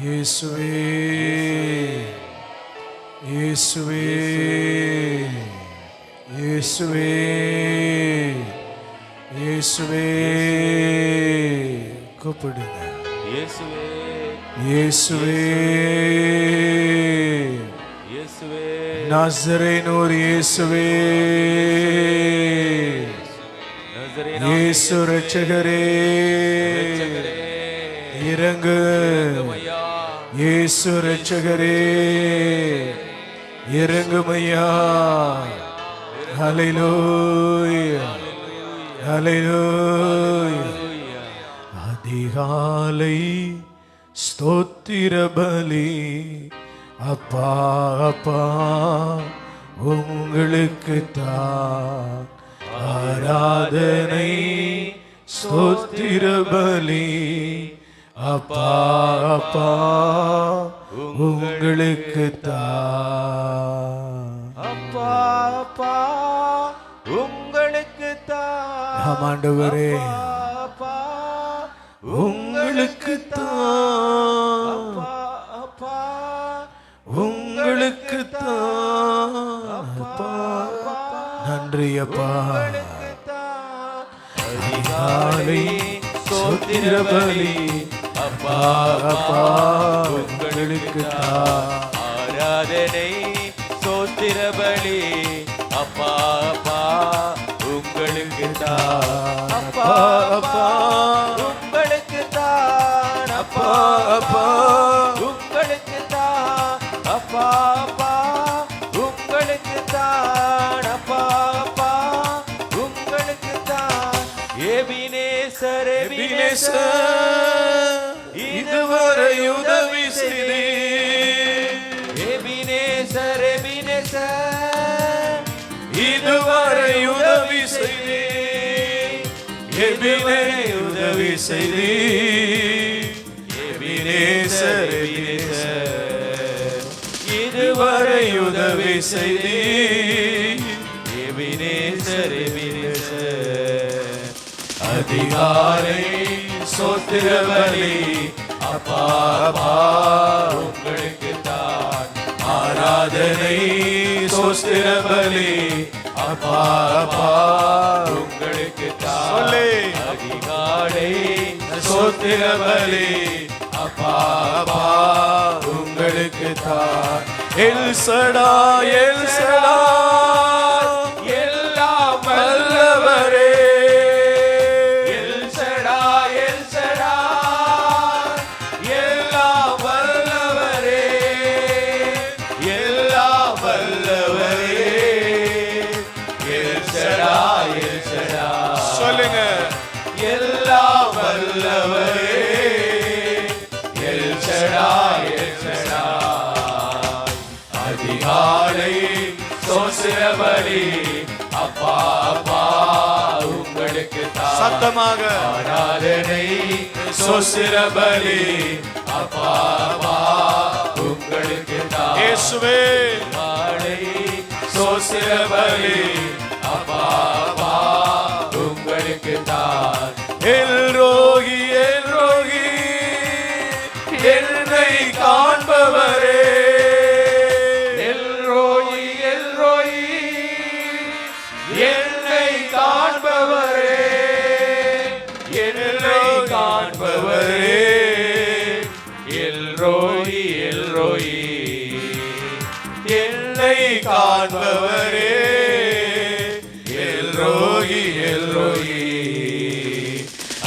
இயேசுவே இயேசுவே இயேசுவே இயேசுவே கூப்பிடுங்க. இயேசுவே இயேசுவே இயேசுவே நாசரேனூர் இயேசுவே இயேசு ரட்சகரே இறங்கு. இயேசு ரட்சகரே இறங்குமையா. ஹல்லேலூயா ஹல்லேலூயா. அதிகாலை ஸ்தோத்திர பலி அப்பா அப்பா உங்களுக்கு தான் ஆராதனை. ஸ்தோத்திர பலி அப்பா அப்பா உங்களுக்கு தான். அப்பா அப்பா உங்களுக்கு தான். ஆண்டவரே அப்பா உங்களுக்கு தான். அப்பா உங்களுக்கு தான். அப்பா நன்றி அப்பா. அதிகாலை ஸ்தோத்திர பலி அப்பா அப்பா உங்களுக்கு தான் ஆராதனை. ஸ்தோத்திர பலி அப்பா அப்பா உங்களுக்கு தான். அப்பா அப்பா உங்களுக்கு தான். அப்பா அப்பா உங்களுக்கு தான். அப்பா அப்பா உங்களுக்கு தான். அப்பா அப்பா உங்களுக்கு தான். எபினேசர் எபினேசர் இதுவரை உதவி செய்தே. எபினேசர் எபினேசர் இதுவரை உதவி செய்தே. எபினேசர் உதவி செய்தே. எபினேசர் எபினேசர் இதுவரை உதவி செய்தே. எபினேசர் எபினேசர் அதிகாலை ஸ்தோத்திர பலி அப்பா அப்பா உங்களுக்கு தான் ஆராதனை. ஸ்தோத்திர பலி அப்பா அப்பா உங்களுக்கு தான். அதிகாலை ஸ்தோத்திர பலி அப்பா அப்பா உங்களுக்கு தான். எல் சடாய் எல் சடாய் எல்லாம் வல்லவரே. சொல்லுங்க. எல்லாம் வல்லவரே எல் ஷடாய் எல் ஷடாய். அதிகாலை ஸ்தோத்திர பலி அப்பா அப்பா உங்களுக்கு தான். சத்தமாக ஆராதனை. ஸ்தோத்திர பலி அப்பா அப்பா உங்களுக்கு தான். இயேசுவே ஸ்தோத்திர பலி அப்பா அப்பா உங்களுக்கு தான். எல்ரோகி எல்ரோகி என்னை காண்பவரே. எல்ரோகி எல்ரோகி என்னை காண்பவரே. என்னை காண்பவரே. எல்ரோகி எல்ரோகி என்னை காண்பவரே. எல்ரோகி எல்ரோகி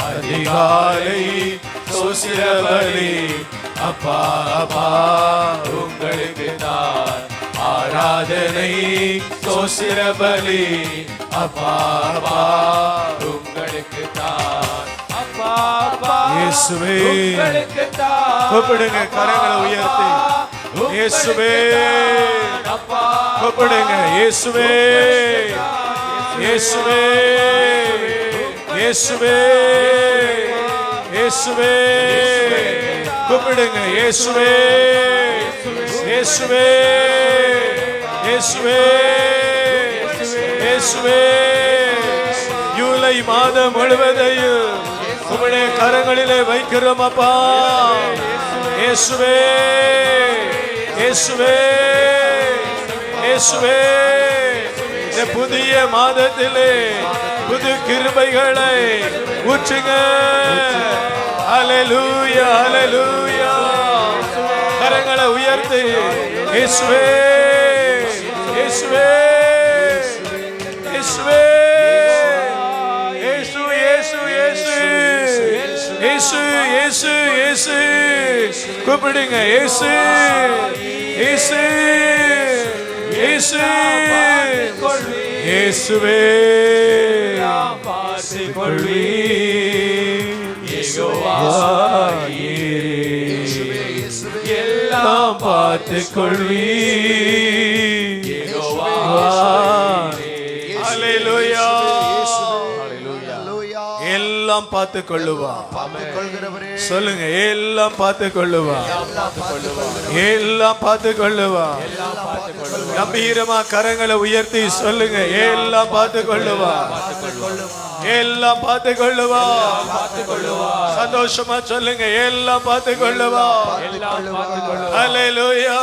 அதிகாலை ஸ்தோத்திர பலி அப்பா அப்பா உங்களுக்கு தான் ஆராதனை. ஸ்தோத்திர பலி அப்பா அப்பா உங்களுக்கு தான். அப்பா அப்பா இயேசுவே உங்களுக்கு தான். கூப்பிடுங்க கரங்களை உயர்த்தி. இயேசுவே கூப்பிடுங்க. இயேசுவே இயேசுவே இயேசுவே இயேசுவே கூப்பிடுங்க. இயேசுவே இயேசுவே இயேசுவே இயேசுவே. You மாதம் முழுவதையும் உம்முடைய கரங்களிலே வைக்கிறோம் அப்பா. இயேசுவே இயேசுவே இயேசுவே, இந்த புதிய மாதத்திலே புது கிருபைகளை ஊற்றுங்க. ஹல்லேலூயா ஹல்லேலூயா. கரங்களை உயர்த்தி இயேசுவே இயேசுவே இயேசுவே இயேசு இயேசு இயேசு இயேசு இயேசு இயேசு கூப்பிடுங்க. இயேசு இயேசு இயேசு இயேசுவே பார்த்துக்கொள்வி. எல்லாம் பார்த்துக்கொள்வி. ஹல்லேலூயா எல்லாம் பார்த்து கொள்ளுவா. சொல்லுங்க, எல்லாம் பார்த்து கொள்ளுவா. எல்லாம் பார்த்து கொள்ளுவா. கம்பீரமா கரங்களை உயர்த்தி சொல்லுங்க, எல்லாம் பார்த்து கொள்ளுவா. எல்லாம் பார்த்து கொள்ளுவா. சந்தோஷமா சொல்லுங்க, எல்லாம் பார்த்து கொள்ளுவா. ஹல்லேலூயா.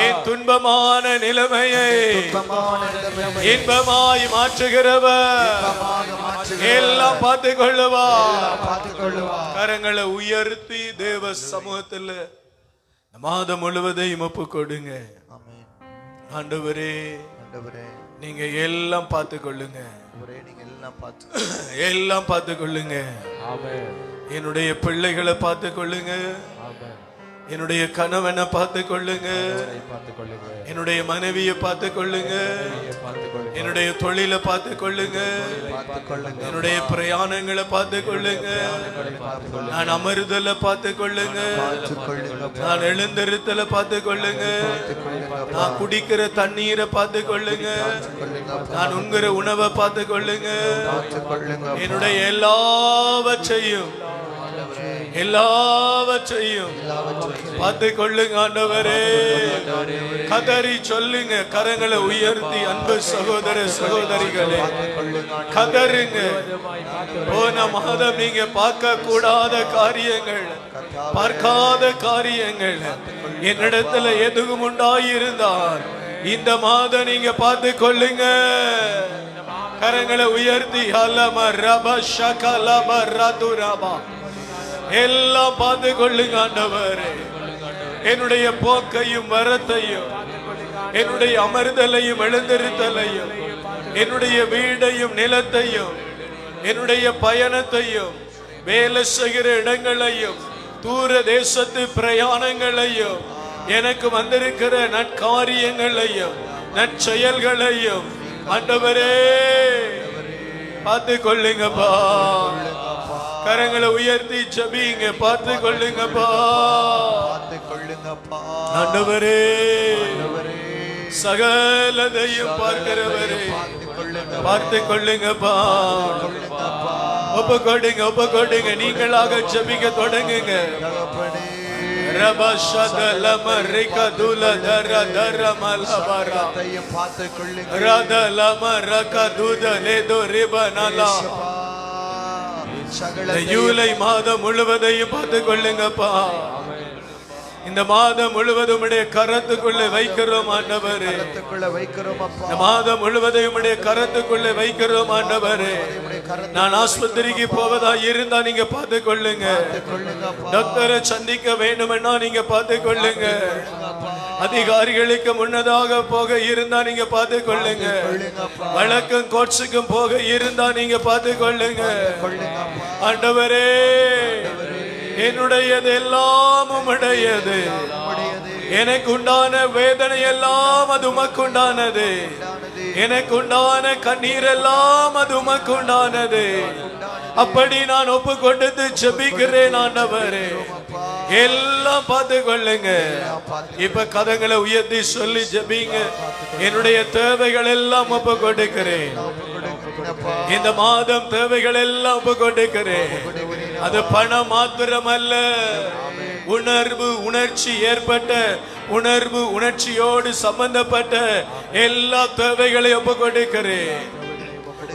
என் துன்பமான நிலைமையை இன்பமாய் மாற்றுகிறவர் எல்லாம் பார்த்து கொள்ளுவா. கரங்களை உயர்த்தி தேவ சமூகத்தில் மாதம் முழுவதையும் ஒப்பு கொடுங்க. ஆண்டவரே நீங்க எல்லாம் பார்த்து கொள்ளுங்க. எல்லாம் பார்த்து கொள்ளுங்க. என்னுடைய பிள்ளைகளை பார்த்து கொள்ளுங்க. என்னுடைய கணவனை பார்த்து கொள்ளுங்க. என்னுடைய மனைவியை பார்த்து கொள்ளுங்க. என்னுடைய தொழிலை பார்த்து கொள்ளுங்க. என்னுடைய பிரயாணங்களை பார்த்து கொள்ளுங்க. நான் அமர்தலை பார்த்து கொள்ளுங்க. நான் எழுந்திருத்தலை பார்த்து கொள்ளுங்க. நான் குடிக்கிற தண்ணீரை பார்த்து கொள்ளுங்க. நான் உண்கிற உணவை பார்த்து கொள்ளுங்க. என்னுடைய எல்லாவற்றையும் பார்த்து கொள்ளுங்க. ஆண்டவரே கதறி சொல்லுங்க. கரங்களை உயர்த்தி அன்பு சகோதர சகோதரிகளே கதறுங்க. போன மாதம் நீங்க பார்க்க கூடாத காரியங்கள், பார்க்காத காரியங்கள் என்னிடத்துல எதுவும் உண்டாயிருந்தால் இந்த மாதம் நீங்க பார்த்து கொள்ளுங்க. கரங்களை உயர்த்தி எல்லாம் பார்த்து கொள்ளுங்க. ஆண்டவரே என்னுடைய போக்கையும் வரத்தையும், என்னுடைய அமர்தலையும் எழுந்திருத்தலையும், என்னுடைய வீடையும் நிலத்தையும், என்னுடைய பயணத்தையும், வேலை செய்கிற இடங்களையும், தூர தேசத்து பிரயாணங்களையும், எனக்கு வந்திருக்கிற நற்காரியங்களையும் நற்செயல்களையும் ஆண்டவரே பார்த்து கொள்ளுங்கப்பா. கரங்களை உயர்த்தி ஜெபிங்க. பார்த்து கொள்ளுங்கப்பா. ஆண்டவரே சகலதையும் பார்க்கிறவரே பார்த்து கொள்ளுங்கப்பா. ஒப்பு கொடுங்க, ஒப்பு கொடுங்க. நீங்களாக ஜெபிக்க தொடங்குங்க. ஜூலை மாதம் முழுவதையும் பார்த்து கொள்ளுங்கப்பா. இந்த மாதம் முழுவதும் கரத்துக்குள்ளே வைக்கிறோம் ஆண்டவரே. இந்த மாதம் முழுவதையும் கரத்துக்குள்ளே வைக்கிறோம் ஆண்டவரே. நான் ஆஸ்பத்திரிக்கு போவதா இருந்தா நீங்க பார்த்து கொள்ளுங்க. டாக்டரை சந்திக்க வேண்டுமென்னா நீங்க பார்த்து கொள்ளுங்க. அதிகாரிகளுக்கு முன்னதாக போக இருந்தா நீங்க பார்த்து கொள்ளுங்க. வழக்கும் கோர்ட்ஸுக்கும் போக இருந்தா நீங்க பார்த்து கொள்ளுங்க. ஆண்டவரே என்னுடையது எல்லாம் உம்முடையது. எனக்கு உண்டான வேதனை எல்லாம் அது உமக்கு உண்டானது. எனக்கு உண்டான கண்ணீர் எல்லாம் அது உமக்கு உண்டானது. அப்படி நான் ஒப்பு கொடுத்து ஜெபிக்கிறேன் ஆண்டவரே. எல்லாம் பார்த்து கொள்ளுங்க. இப்ப கதங்களை உயர்த்தி சொல்லி ஜெபிங்க. என்னுடைய தேவைகள் எல்லாம் ஒப்பு கொடுக்கிறேன். இந்த மாதம் தேவைகள் எல்லாம் ஒப்பு கொடுக்கிறேன். அது பணம் மாத்திரம் அல்ல, உணர்வு உணர்ச்சி ஏற்பட்ட உணர்வு உணர்ச்சியோடு சம்பந்தப்பட்ட எல்லா தேவைகளையும் ஒப்பு கொடுக்கிறேன்.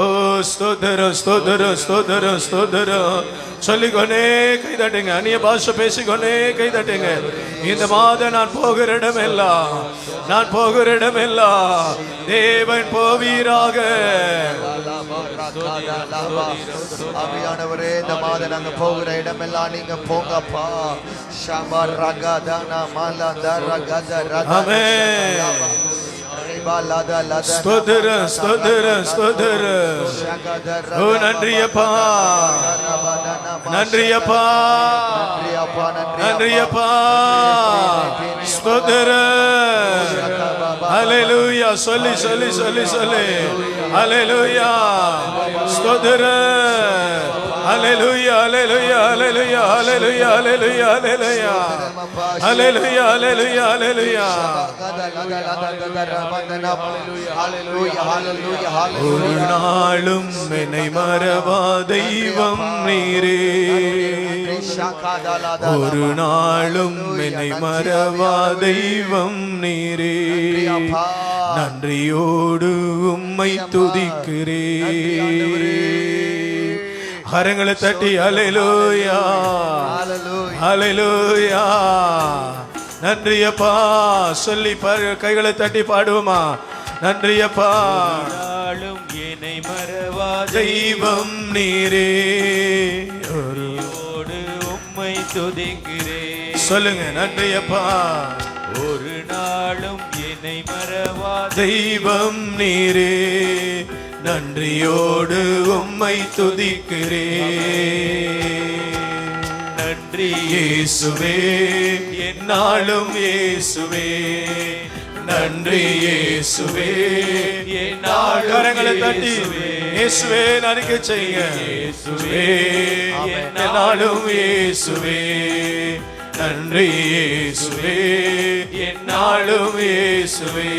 ஓ ஸ்தோத்திரம் ஸ்தோத்திரம் ஸ்தோத்திரம் ஸ்தோத்திரம் சொல்லிக்கொண்டே கைதட்டுங்க. அந்நிய பாஷை பேசிக்கொண்டே கைதட்டுங்க. இந்த மாதம் நான் போகிற இடமெல்லாம், நான் போகிற இடமெல்லாம் தேவன் போவீராக. ஆவியானவரே, இந்த மாதம் நாங்க போகிற இடமெல்லாம் நீங்க போங்கப்பா. ஸ்தோத்திரம் ஸ்தோத்திரம் ஸ்தோத்திரம். ஓ நன்றியப்பா, நன்றியப்பா, நன்றியப்பா. ஸ்தோத்திரம். ஹல்லேலூயா. சொல்லி சொல்லி சொல்லி சொல்லி ஹல்லேலூயா. ஸ்தோத்திரம். ஹல்லேலூயா ஹல்லேலூயா ஹல்லேலூயா ஹல்லேலூயா ஹல்லேலூயா ஹல்லேலூயா ஹல்லேலூயா ஹல்லேலூயா ஹல்லேலூயா. ஒரு நாளும் என்னை மறவா தெய்வம் நீரே, ஒரு நாளும் என்னை மறவா தெய்வம் நீரே. நன்றியோடு உம்மை துதிக்கிறேன். கரங்களை தட்டி ஹல்லேலூயா ஹல்லேலூயா. நன்றியப்பா சொல்லி கைகளை தட்டி பாடுவோமா? நன்றியப்பா. நாளும் என்னை மறவா தெய்வம் நீரே, ஒருவோடு உம்மை துதிக்கிறேன். சொல்லுங்க. நன்றியப்பா. ஒரு நாளும் என்னை மறவா தெய்வம் நீரே, நன்றியோடு உம்மை துதிக்கிறேன். நன்றி இயேசுவே, என்னாலும் இயேசுவே. நன்றி இயேசுவே, என்னாலும். கரங்களை தட்டி இயேசுவே நடிக்க செய்யுங்க. இயேசுவே, என்னாலும் இயேசுவே. நன்றி இயேசுவே, என்னாலும் இயேசுவே.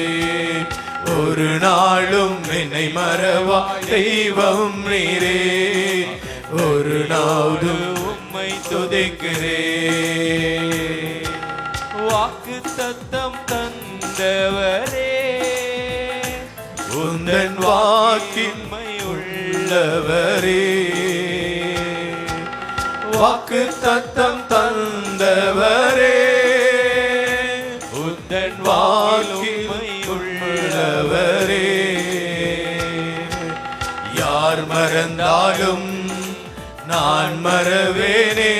ஒரு நாளும் என்னை மறவா தெய்வம் நீரே, ஒரு நாளும் உம்மை துதிக்கிறேன். வாக்கு தத்தம் தந்தவரே, உந்தன் வாக்கின்மை உள்ளவரே. வாக்கு தத்தம் தந்தவரே, உந்தன் வாக்கின்மை உள்ளவரே. யார் மறந்தாலும் நான் மறவேனே,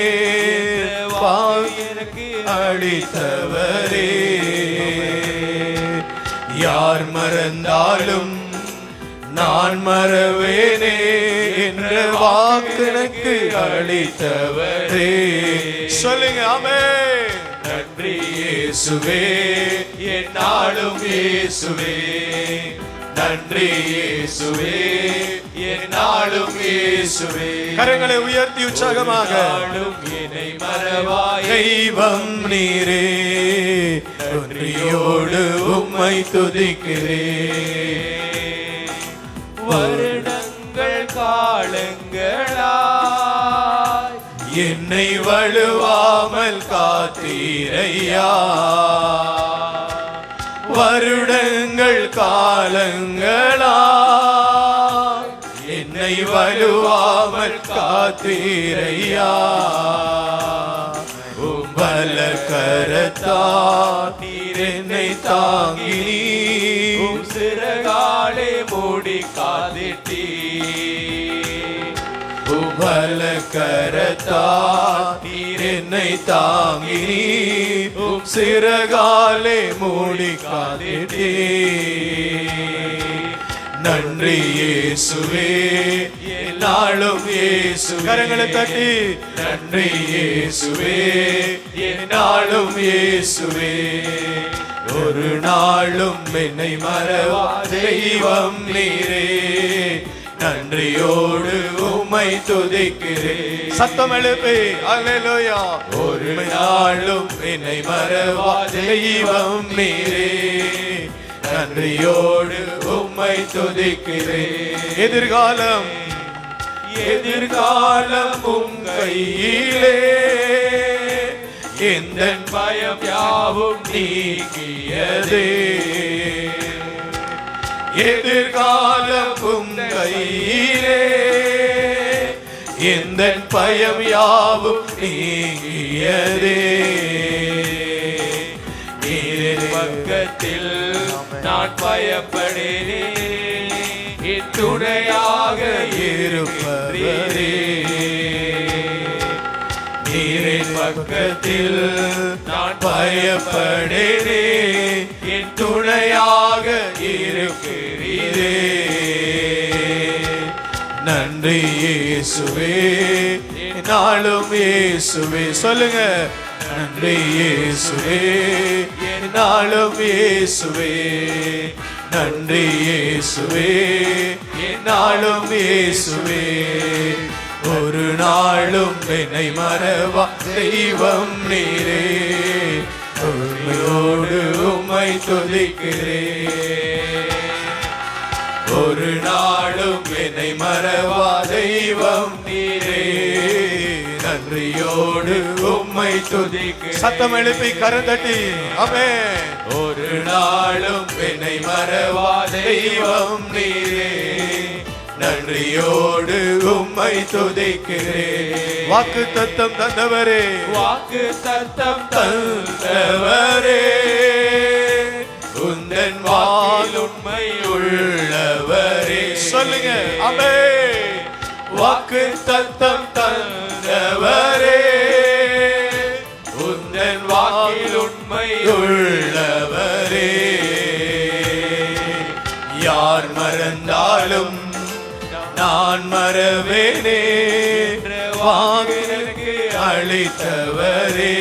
எனக்கு அளித்தவரே. யார் மறந்தாலும் நான் மறவேனே என்ற வாக்கு அளித்தவரே. சொல்லுங்க ஆமென். நன்றி இயேசுவே, என்னாலும் இயேசுவே. நன்றி இயேசுவே, என்னாலும் இயேசுவே. கரங்களை உயர்த்தி உற்சாகமாக. என்னை மறவா தெய்வம் நீரே, நன்றியோடு உம்மை துதிக்கிறேன். வருடங்கள் காலங்களாய் என்னை வழுவாமல் காத்தீரையா. வருடங்கள் காலங்களாய் என்னை வழுவாமல் காத்தீரையா. பல கரத்தால் நீர் என்னை தாங்கி சிறகாலே மூடி காதிட்டி. பல கரத்தால் நீர் என்னை தாங்கி சிறகாலே மூடி காதிட்டி. நன்றி இயேசுவே, என்னாலும் இயேசுவே. கரங்களை தட்டி நன்றி இயேசுவே, என்னாலும் இயேசுவே. ஒரு நாளும் என்னை மறவா தெய்வம் நீரே, நன்றியோடு உம்மை துதிக்கிறேன். சத்தம் எழுப்பி அல்லேலூயா. ஒரு நாளும் என்னை மறவா தெய்வம் நீரே, நன்றியோடு உம்மை துதிக்கிறேன். எதிர்காலம் எதிர்காலம் உம் கையிலே, எந்த பயம் யாவும் நீக்கியதே. எதிர்காலம் உம் கையிலே, எந்த பயம் யாவும் நீங்கியதே. நீரின் பக்கத்தில் நான் பயப்படேனே, என் துணையாக இருப்பவரே. நீரின் பக்கத்தில் நான் பயப்படேனே, என் துணையாக இருக்கிறீரே. நன்றி இயேசுவே, நாளும் இயேசுவே. சொல்லுங்க, நன்றி இயேசுவே, நாளும் இயேசுவே. நன்றி இயேசுவே, நாளும் இயேசுவே. ஒரு நாளும் என்னை மறவா தெய்வம் நீரே, உண்மையோடு உம்மை துதிக்கிறேன். ஒரு நாளும் என்னை மறவா தெய்வம் நீரே, நன்றியோடு உம்மை துதிக்கிறேன். சத்தம் எழுப்பி கரந்தட்டி ஆமென். ஒரு நாளும் என்னை மறவா தெய்வம் நீரே, நன்றியோடு உம்மை துதிக்கிறேன். வாக்கு தத்தம் தந்தவரே, வாக்கு தத்தம் தந்தவரே, உந்தன் வால் உண்மை உள்ளவரே. சொல்லுங்க ஆமென். வாக்கு தத்தம் தந்தவரே, உந்தன் வாக்கில் உண்மை உள்ளவரே. யார் மறந்தாலும் நான் மறவேனே, வாக்கு அளித்தவரே.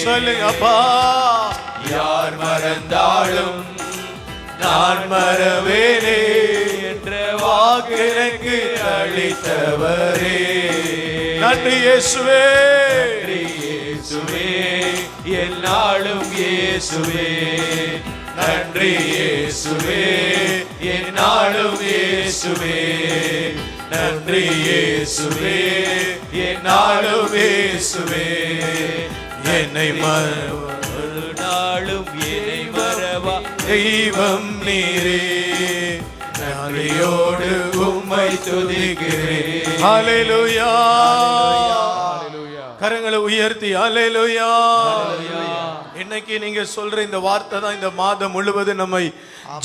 சொல்லுங்க அப்பா. யார் மறந்தாலும் நான் மறவேனே, என்ற வாக்கு எனக்கு அளித்தவரே. நன்றி இயேசுவே, நன்றி இயேசுவே, என்னாலும் இயேசுவே. நன்றி இயேசுவே, என்னாலும் இயேசுவே. நன்றி இயேசுவே, என்னாலும் இயேசுவே. என்னை ஒரு நாளும் என்னை மறவா தெய்வம் நீரே, நன்றியோடு உம்மை துதிக்கிறேன். ஹல்லேலூயா. கரங்களை உயர்த்தி ஹல்லேலூயா. இன்னைக்கு நீங்க சொல்ற இந்த வார்த்தை தான் இந்த மாதம் முழுவதும் நம்மை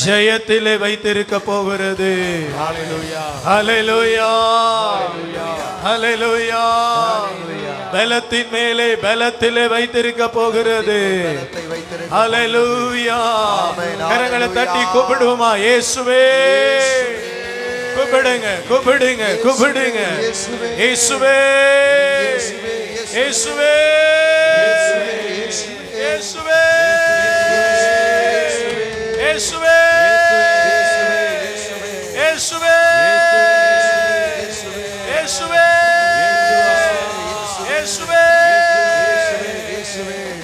ஜெயத்திலே வைத்திருக்க போகிறது. ஹalleluya ஹல்லேலூயா, ஹல்லேலூயா. பலத்தின் மேலே பலத்திலே வைத்திருக்க போகிறது. ஹல்லேலூயா. கரங்களை தட்டி கூப்பிடுவோமா? இயேசுவே, கூப்பிடுங்க, கூப்பிடுங்க, கூப்பிடுங்க. இயேசுவே, இயேசுவே, இயேசுவே, இயேசுவே, இயேசுவே, இயேசுவே, இயேசுவே,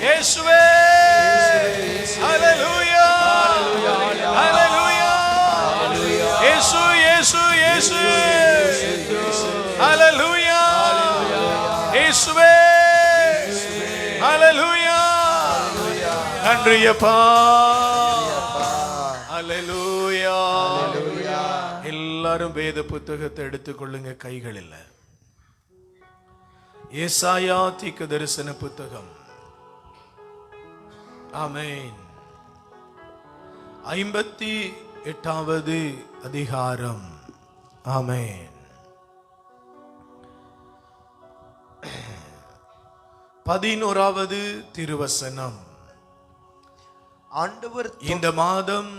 இயேசுவே. ஹல்லேலூயா, ஹல்லேலூயா. இயேசு, இயேசு, இயேசு. ஹல்லேலூயா. இயேசுவே, ஹல்லேலூயா. நன்றி அப்பா. ஹல்லேலூயா. எல்லாரும் வேத புத்தகத்தை எடுத்துக்கொள்ளுங்க கைகளில். ஏசாயா தீர்க்க தரிசன புத்தகம். ஆமென். 58வது அதிகாரம். ஆமென். 11வது திருவசனம். ஆண்டவர் இந்த மாதம்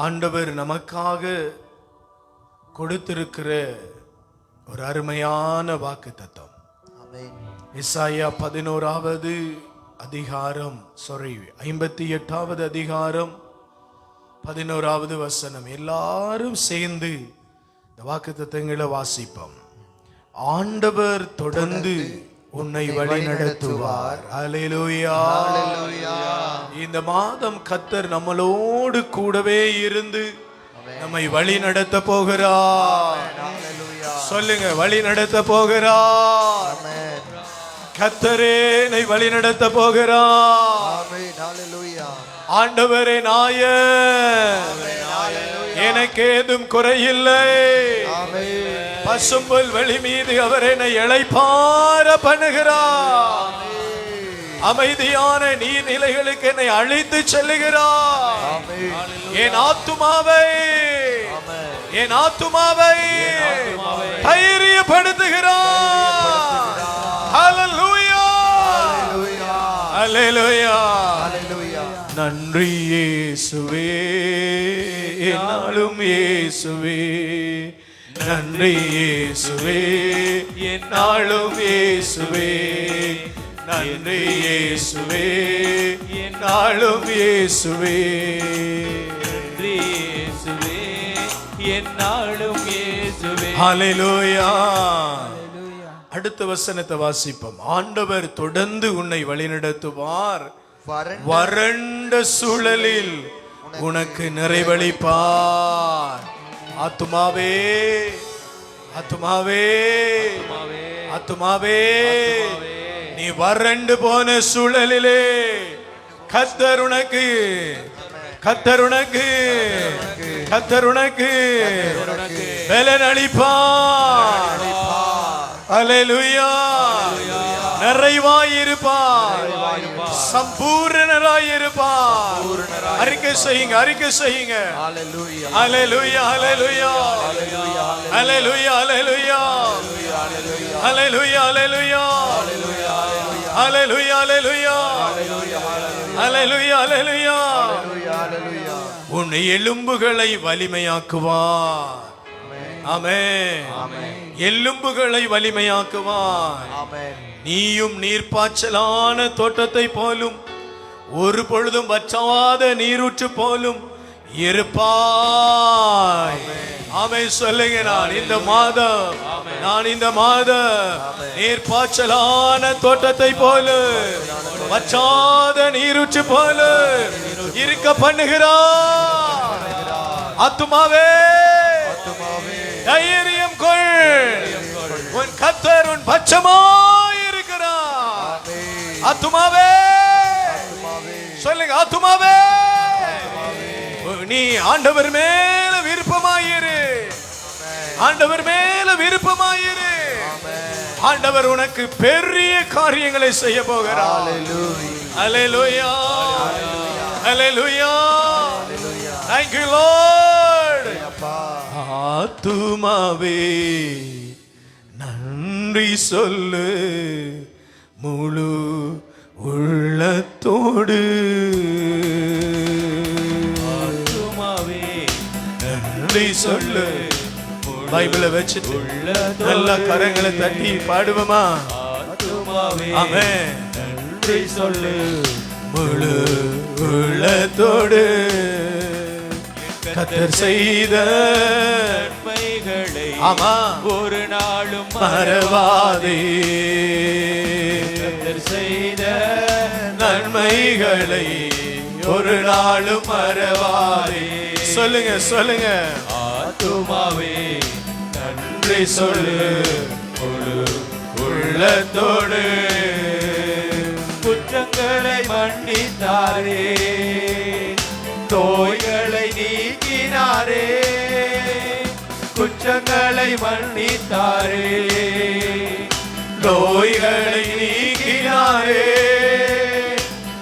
ஆண்டவர் நமக்காக கொடுத்திருக்கிற ஒரு அருமையான வாக்குத்தத்தம். ஆமென். எசாயா 11வது அதிகாரம், 58வது அதிகாரம் 11வது வசனம். எல்லாரும் சேர்ந்து இந்த வாக்குத்தத்தங்களை வாசிப்போம். ஆண்டவர் தொடர்ந்து உன்னை வழி நடத்துவார். ஹல்லேலூயா. இந்த மாதம் கர்த்தர் நம்மளோடு கூடவே இருந்து நம்மை வழி நடத்த போகிறார். சொல்லுங்க, வழி நடத்த போகிறார். கர்த்தரே என்னை வழி நடத்த போகிறார். ஆண்டவரே நாயர். எனக்கு ஏதும் குறையில்லை. பசும்புல் வெளி மீது அவர் என்னை இளைப்பாற பண்ணுகிறார். அமைதியான நீர்நிலைகளுக்கு என்னை அழைத்து செல்லுகிறார். என் ஆத்துமாவை தைரியப்படுத்துகிறார். ஹல்லேலூயா, ஹல்லேலூயா, நன்றி இயேசுவே, என்னாலும் இயேசுவே, நன்றி இயேசுவே, என்னாலும் இயேசுவே, நன்றி இயேசுவே, என்னாலும் இயேசுவே, நன்றி இயேசுவே, என்னாலும் இயேசுவே. ஹல்லேலூயா. அடுத்த வசனத்தை வாசிப்போம். ஆண்டவர் தொடர்ந்து உன்னை வழிநடத்துவார், வறண்ட சூழலில் உனக்கு நிறைவளிப்பார். ஆத்துமாவே, ஆத்துமாவே, ஆத்துமாவே, நீ வறண்டு போன சூழலிலே கர்த்தர் உனக்கு பலன் அளிப்பார். ஹல்லேலூயா. நிறைவாயிருப்பார், சம்பூர்ணராயிருப்பார். அறிக்கை செய்யுங்க, அறிக்கை செய்யுங்க. ஹல்லேலூயா, ஹல்லேலூயா, ஹல்லேலூயா, ஹல்லேலூயா, ஹல்லேலூயா, ஹல்லேலூயா, ஹல்லேலூயா, ஹல்லேலூயா, ஹல்லேலூயா. உன் எலும்புகளை வலிமையாக்குவார். ஆமென். எலும்புகளை வலிமையாக்குவார். நீயும் நீர்ப்பாய்ச்சலான தோட்டத்தை போலும் ஒரு பொழுதும் வற்றாத நீரூற்று போலும் இருப்பாய். ஆமென் சொல்லுங்க. நான் இந்த மாதம் நீர்ப்பாய்ச்சலான தோட்டத்தை போல வற்றாத நீரூற்று போல இருக்க பண்ணுகிறார். ஆத்துமாவே தைரியம் கொள், உன் கர்த்தர் உன் பட்சமாய் இருக்கிறார். ஆத்துமாவே சொல்லுங்க, ஆத்துமாவே நீ ஆண்டவர் மேல விருப்பமாயிரு, ஆண்டவர் மேல விருப்பமாயிரு. ஆண்டவர் உனக்கு பெரிய காரியங்களை செய்ய போகிறார். ஹல்லேலூயா, ஹல்லேலூயா. Thank you Lord. ஆத்துமாவே நன்றி சொல்லு முழு உள்ளத்தோடு. ஆத்துமாவே நன்றி சொல்லு. பைபிளை வச்சுட்டு நல்ல கரங்களை தட்டி பாடுவோமா? ஆத்துமாவே ஆமென். நன்றி சொல்லு முழு உள்ளத்தோடு. கர்த்தர் செய்த நன்மைகளை ஆமா ஒரு நாளும் மறவாதே. கர்த்தர் செய்த நன்மைகளை ஒரு நாளும் மறவாதே. சொல்லுங்க, சொல்லுங்க. ஆத்துமாவே நன்றி சொல்லு முழு உள்ளத்தோடு. குற்றங்களை மன்னித்தாரே, நோய்களை நீக்கினாரே. குற்றங்களை மன்னித்தாரே, நோய்களை நீக்கினாரே.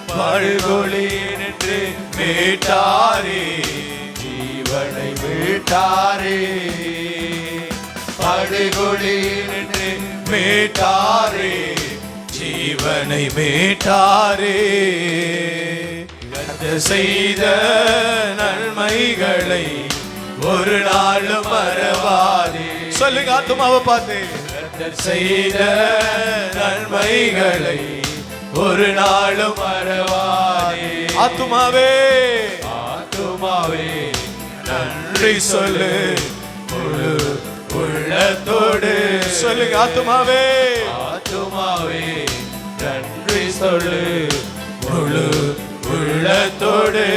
படுகொலி நின்று மீட்டாரே, ஜீவனை மீட்டாரே. படுகொலி நின்று மீட்டாரே, ஜீவனை மீட்டாரே. கர்த்தர் செய்த நன்மைகளை ஒரு நாளும் மறவாதே. சொல்லுங்க ஆத்துமாவை பார்த்து. கர்த்தர் செய்த நன்மைகளை ஒரு நாளும் மறவாதே. ஆத்துமாவே, ஆத்துமாவே நன்றி சொல்லு முழு உள்ளத்தோடு. சொல்லுங்க ஆத்துமாவே, ஆத்துமாவே நன்றி சொல்லு முழு உள்ளத்தோடு.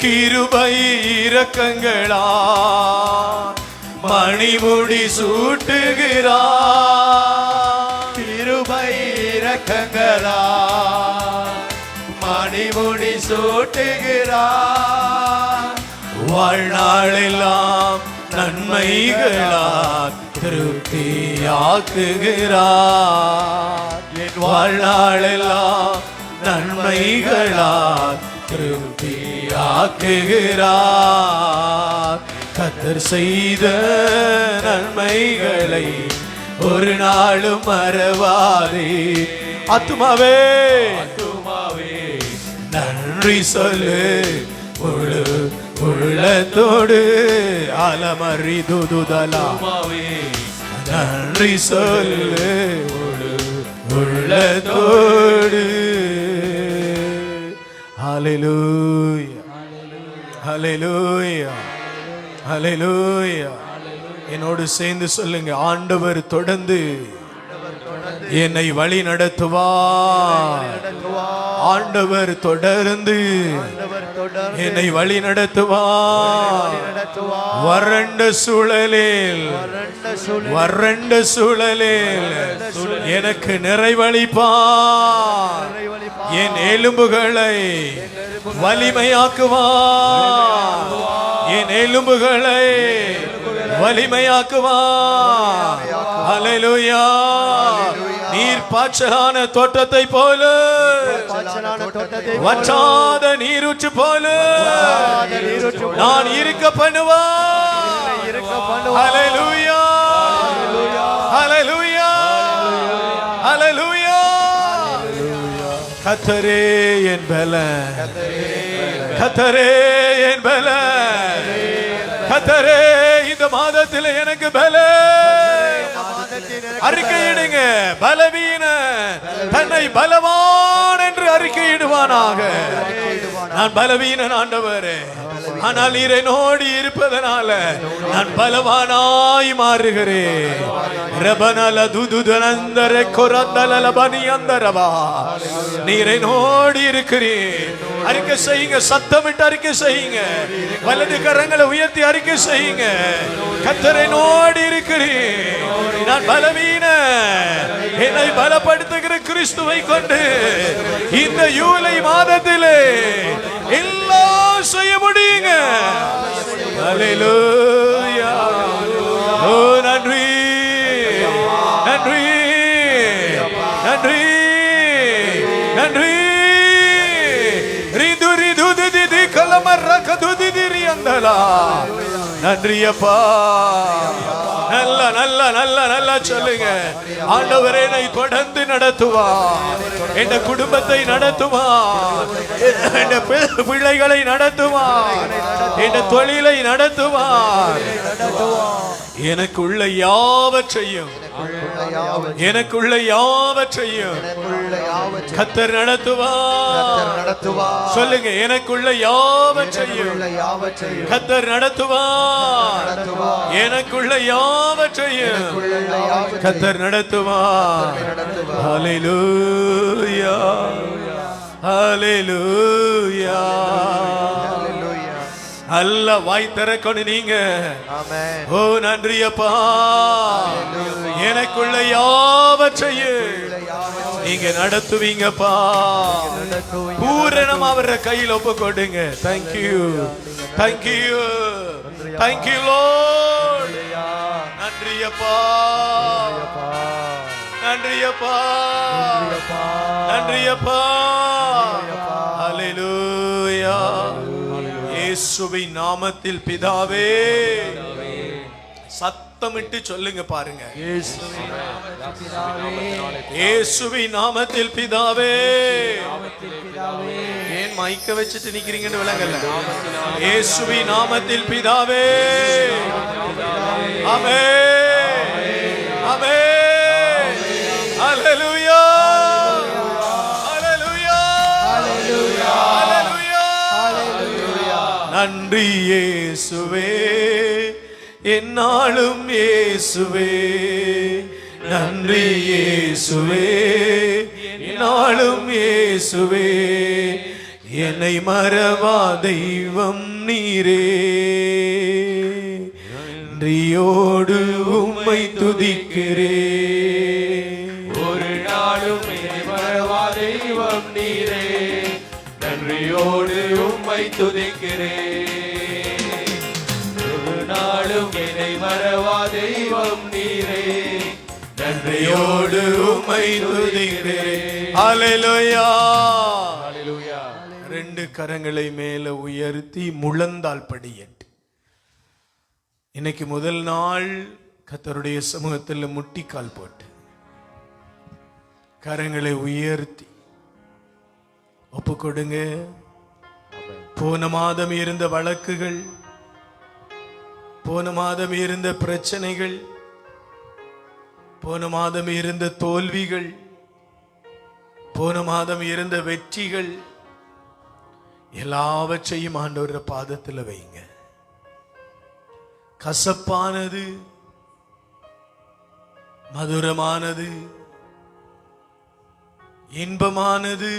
கிருபை இரக்கங்களா மணிமுடி சூட்டுகிறார். கிருபை இரக்கங்களா மணிமுடி சூட்டுகிறார். வாழ்நாளெல்லாம் நன்மைகளால் திருப்தியாக்குகிறார். என் வாழ்நாளெல்லாம் நன்மைகளால் திருப்தியாக்குகிறார். கர்த்தர் செய்த நன்மைகளை ஒரு நாளும் மறவாதே. ஆத்துமாவே நன்றி சொல்லு முழு உள்ளத்தோடு. அலமறி துதுதலா நன்றி சொல்லு முழு உள்ளத்தோடு. ஹல்லேலூயா ஹல்லேலூயா ஹல்லேலூயா. என்னோடு சேர்ந்து சொல்லுங்க, ஆண்டவர் தொடர்ந்து என்னை வழி நடத்துவார். ஆண்டவர் தொடர்ந்து என்னை வழி நடத்துவார். வறண்ட சூழலில் எனக்கு நிறைவளிப்பார். என் எலும்புகளை வலிமையாக்குவார். என் எலும்புகளை வலிமையாக்குவார். ஹல்லேலூயா. நீர் பாய்ச்சலான தோட்டத்தை போல, வற்றாத நீரூற்று போல நான் இருக்க பண்ணுவார். ஹல்லேலூயா ஹல்லேலூயா ஹல்லேலூயா. கர்த்தரே என் பலன், கர்த்தரே என் பலன், கர்த்தரே இந்த மாதத்தில் எனக்கு பலன். அறிக்கையிடுங்க, பலவீன தன்னை பலவான் என்று அறிக்கையிடுவானாக. நான் பலவீனன் ஆண்டவரே, ஆனால் நீர் என்னோடு இருப்பதனால நான் பலவானாய் மாறுகிறேன். ரபனல துதுதனந்தர கொரந்தல பனியந்தரவா. நீர் என்னோடு இருக்கிறீர். அறிக்கை செய்யுங்க, சத்தமிட்டு அறிக்கை செய்யுங்க, வலது கரங்களை உயர்த்தி அறிக்கை செய்யுங்க. கர்த்தர் என்னோடு இருக்கிறீர். நான் பலவீன என்னை பலப்படுத்துகிற கிறிஸ்துவை கொண்டு இந்த ஜூலை மாதத்திலே எல்லாம் செய்ய முடியுங்க. ஹல்லேலூயா. ஓ நன்றி நன்றி நன்றி நன்றி. ரிது ரிது திதி கலமர்ரக துதிதிரி அந்தலா. நன்றி அப்பா. நல்ல நல்ல நல்ல நல்ல சொல்லுங்க. ஆண்டவரே என்னை தொடர்ந்து நடத்துவார். என் குடும்பத்தை நடத்துவார். என் பிள்ளைகளை நடத்துவார். என் தொழிலை நடத்துவார். எனக்குள்ள யாவற்றையும் எனக்குள்ள யாவற்றையும் கர்த்தர் நடத்துவார். சொல்லுங்க, எனக்குள்ள யாவற்றையும் கர்த்தர் நடத்துவார். எனக்குள்ள யாவற்றையும் கர்த்தர் நடத்துவார். ஹல்லேலூயா ஹல்லேலூயா. அல்ல வாய் திறக்கணும் நீங்க. ஓ நன்றி அப்பா. எனக்குள்ள யாவற்றையும் நீங்க நடத்துவீங்கப்பா. பூரணம் அவர கையில் ஒப்பு கொடுங்க. Thank you thank you thank you Lord. நன்றி அப்பா நன்றி அப்பா நன்றி அப்பா. ஹல்லேலூயா. இயேசுவின் நாமத்தில் பிதாவே. சத்தமிட்டு சொல்லுங்க பாருங்க. இயேசுவின் நாமத்தில் பிதாவே. ஏன் மைக்க வச்சிட்டு நிக்கிறீங்கன்னு விளங்கல. இயேசுவின் நாமத்தில் பிதாவே. ஆமென் ஆமென். ஹல்லேலூயா ஹல்லேலூயா ஹல்லேலூயா. நன்றி இயேசுவே, என்னாலும் இயேசுவே. நன்றி இயேசுவே, என்னாலும் இயேசுவே. என்னை மறவா தெய்வம் நீரே. நன்றியோடு உம்மை துதிக்கிறேன். ஒரு நாளும் என்னை மறவா தெய்வம் நீரே. நன்றியோடு உம்மை துதிக்கிறேன். நன்றியோடு உம்மை துதிக்கிறேன். ஹல்லேலூயா. ஹalleluya. ரெண்டு கரங்களை மேல உயர்த்தி முழந்தால் படியட்டு. இன்னைக்கு முதல் நாள் கர்த்தருடைய சமூகத்தில் முட்டிக்கால் போட்டு கரங்களை உயர்த்தி ஒப்பு கொடுங்க. போன மாதம் இருந்த வழக்குகள், போன மாதம் இருந்த பிரச்சனைகள், போன மாதம் இருந்த தோல்விகள், போன மாதம் இருந்த வெற்றிகள் எல்லாவற்றையும் ஆண்டவருடைய பாதத்தில் வைங்க. கசப்பானது, மதுரமானது, இன்பமானது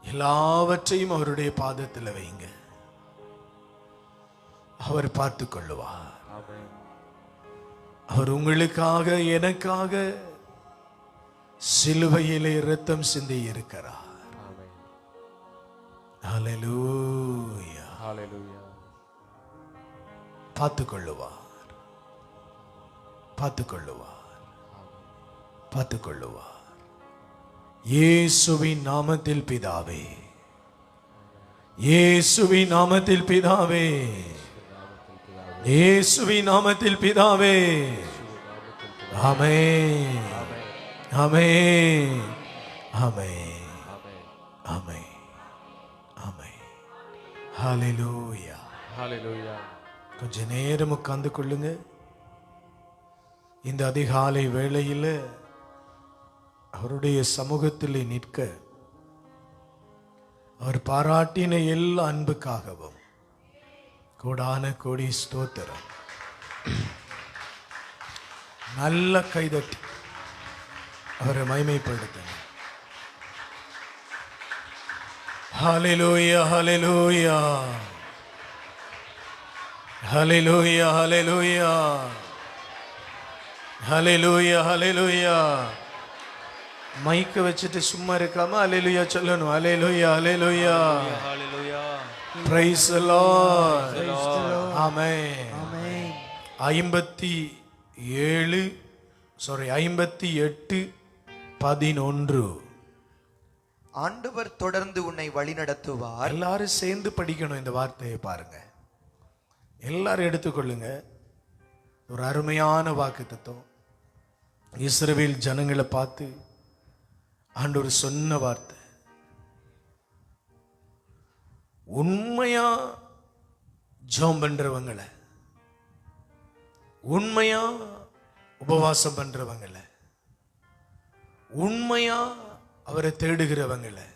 எல்லாவற்றையும் அவருடைய பாதத்தில் வைங்க. அவர் பார்த்துக் கொள்ளுவார். அவர் உங்களுக்காக எனக்காக சிலுவையிலே இரத்தம் சிந்தி இருக்கிறார். ஹல்லேலூயா. ஹalleluya. பார்த்துக் கொள்ளுவார், பார்த்துக் கொள்ளுவார், பார்த்துக் கொள்ளுவார். இயேசுவின் நாமத்தில் பிதாவே, இயேசுவின் நாமத்தில் பிதாவே, இயேசுவின் நாமத்தில் பிதாவே. ஆமென், ஆமென், ஆமென், ஆமென், ஆமென். ஹல்லேலூயா. ஹalleluya. கொஞ்ச நேரம் உட்கார்ந்து கொள்ளுங்க. இந்த அதிகாலை வேளையில் அவருடைய சமூகத்தில் நிற்க அவர் பாராட்டின எல்லா அன்புக்காகவும் கோடான கோடி ஸ்தோத்திரம். நல்ல கைதட்டி அவரை மகிமைப்படுத்துங்க. ஹல்லேலூயா, ஹல்லேலூயா, ஹல்லேலூயா, ஹல்லேலூயா, ஹல்லேலூயா, ஹல்லேலூயா. மைக்க வச்சுட்டு சும்மா இருக்காம ஹல்லேலூயா சொல்லணும். ஹல்லேலூயா, ஹல்லேலூயா, ஹalleluya. Praise the lord. ஆமென். 58:11. ஆண்டவர் தொடர்ந்து உன்னை வழி நடத்துவார். எல்லாரும் சேர்ந்து படிக்கணும் இந்த வார்த்தையை. பாருங்க, எல்லாரும் எடுத்துக்கொள்ளுங்க. ஒரு அருமையான வாக்குத்தத்தம். இஸ்ரவேல் ஜனங்களை பார்த்து ஆண்டவர் சொன்ன வார்த்தை. உண்மையா ஜெபம் பண்றவங்களை, உண்மையா உபவாசம் பண்றவங்களை, உண்மையா அவரை தேடுகிறவங்களை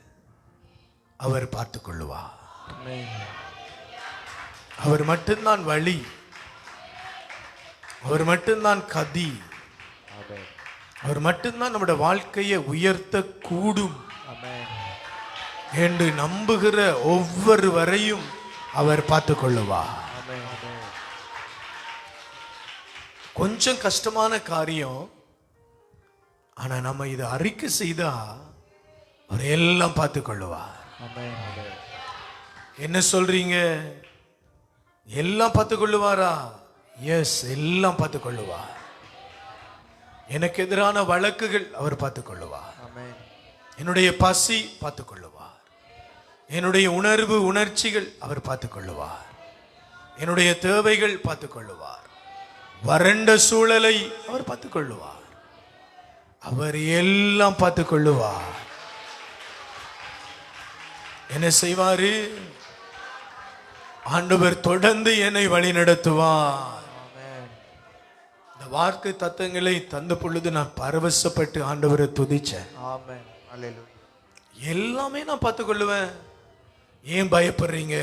அவர் பார்த்துக் கொள்ளுவார். அவர் மட்டும்தான் வழி, அவர் மட்டும்தான் கதி, அவர் மட்டும்தான் நம்முடைய வாழ்க்கையை உயர்த்த கூடும் என்று நம்புகிற ஒவ்வொருவரையும் அவர் பார்த்துக் கொள்ளுவார். கொஞ்சம் கஷ்டமான காரியம், ஆனா நம்ம இதை அறிக்கை செய்தா அவர் எல்லாம் பார்த்துக் கொள்ளுவார். என்ன சொல்றீங்க? எல்லாம் பார்த்துக் கொள்ளுவாரா? எஸ், எல்லாம் பார்த்துக் கொள்ளுவார். எனக்கு எதிரான வழக்குகள் அவர் பார்த்துக் கொள்ளுவார். என்னுடைய பசி பார்த்துக் கொள்ளுவார். என்னுடைய உணர்வு உணர்ச்சிகள் அவர் பார்த்துக் கொள்ளுவார். என்னுடைய தேவைகள் பார்த்துக் கொள்ளுவார். வறண்ட சூழலை அவர் பார்த்துக் கொள்ளுவார். அவர் எல்லாம் பார்த்துக் கொள்ளுவார். என்ன செய்வாரு? ஆண்டவர் தொடர்ந்து என்னை வழி நடத்துவார். இந்த வாக்கு தத்தங்களை தந்த பொழுது நான் பரவசப்பட்டு ஆண்டவரை துதிச்சேன். எல்லாமே நான் பார்த்துக் கொள்ளுவேன். ஏன் பயப்படுறீங்க?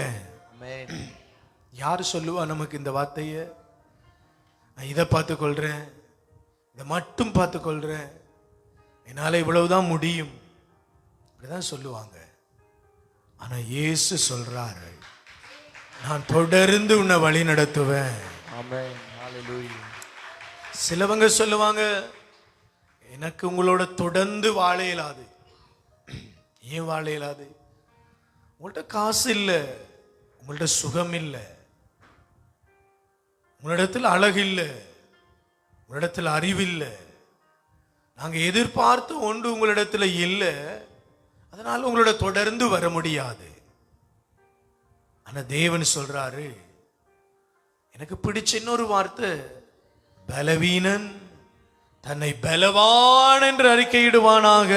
யாரு சொல்லுவா நமக்கு இந்த வார்த்தைய? நான் இதை பார்த்துக் கொள்றேன், இதை மட்டும் பார்த்துக் கொள்றேன், என்னால இவ்வளவுதான் முடியும், இப்படிதான் சொல்லுவாங்க. ஆனா இயேசு சொல்றாரு, நான் தொடர்ந்து உன்னை வழி நடத்துவேன். சிலவங்க சொல்லுவாங்க, எனக்கு உங்களோட தொடர்ந்து வாழ இயலாது. ஏன் வாழ இயலாது? உங்கள்கிட்ட காசு இல்லை, உங்கள்கிட்ட சுகம் இல்லை, உங்களிடத்தில் அழகு இல்லை, உங்களிடத்தில் அறிவு இல்லை, நாங்க எதிர்பார்த்த ஒன்று உங்களிடத்துல இல்லை, அதனால உங்களோட தொடர்ந்து வர முடியாது. ஆனா தேவன் சொல்றாரு, எனக்கு பிடிச்ச இன்னொரு வார்த்தை, பலவீனன் தன்னை பலவான் என்று அறிக்கையிடுவானாக.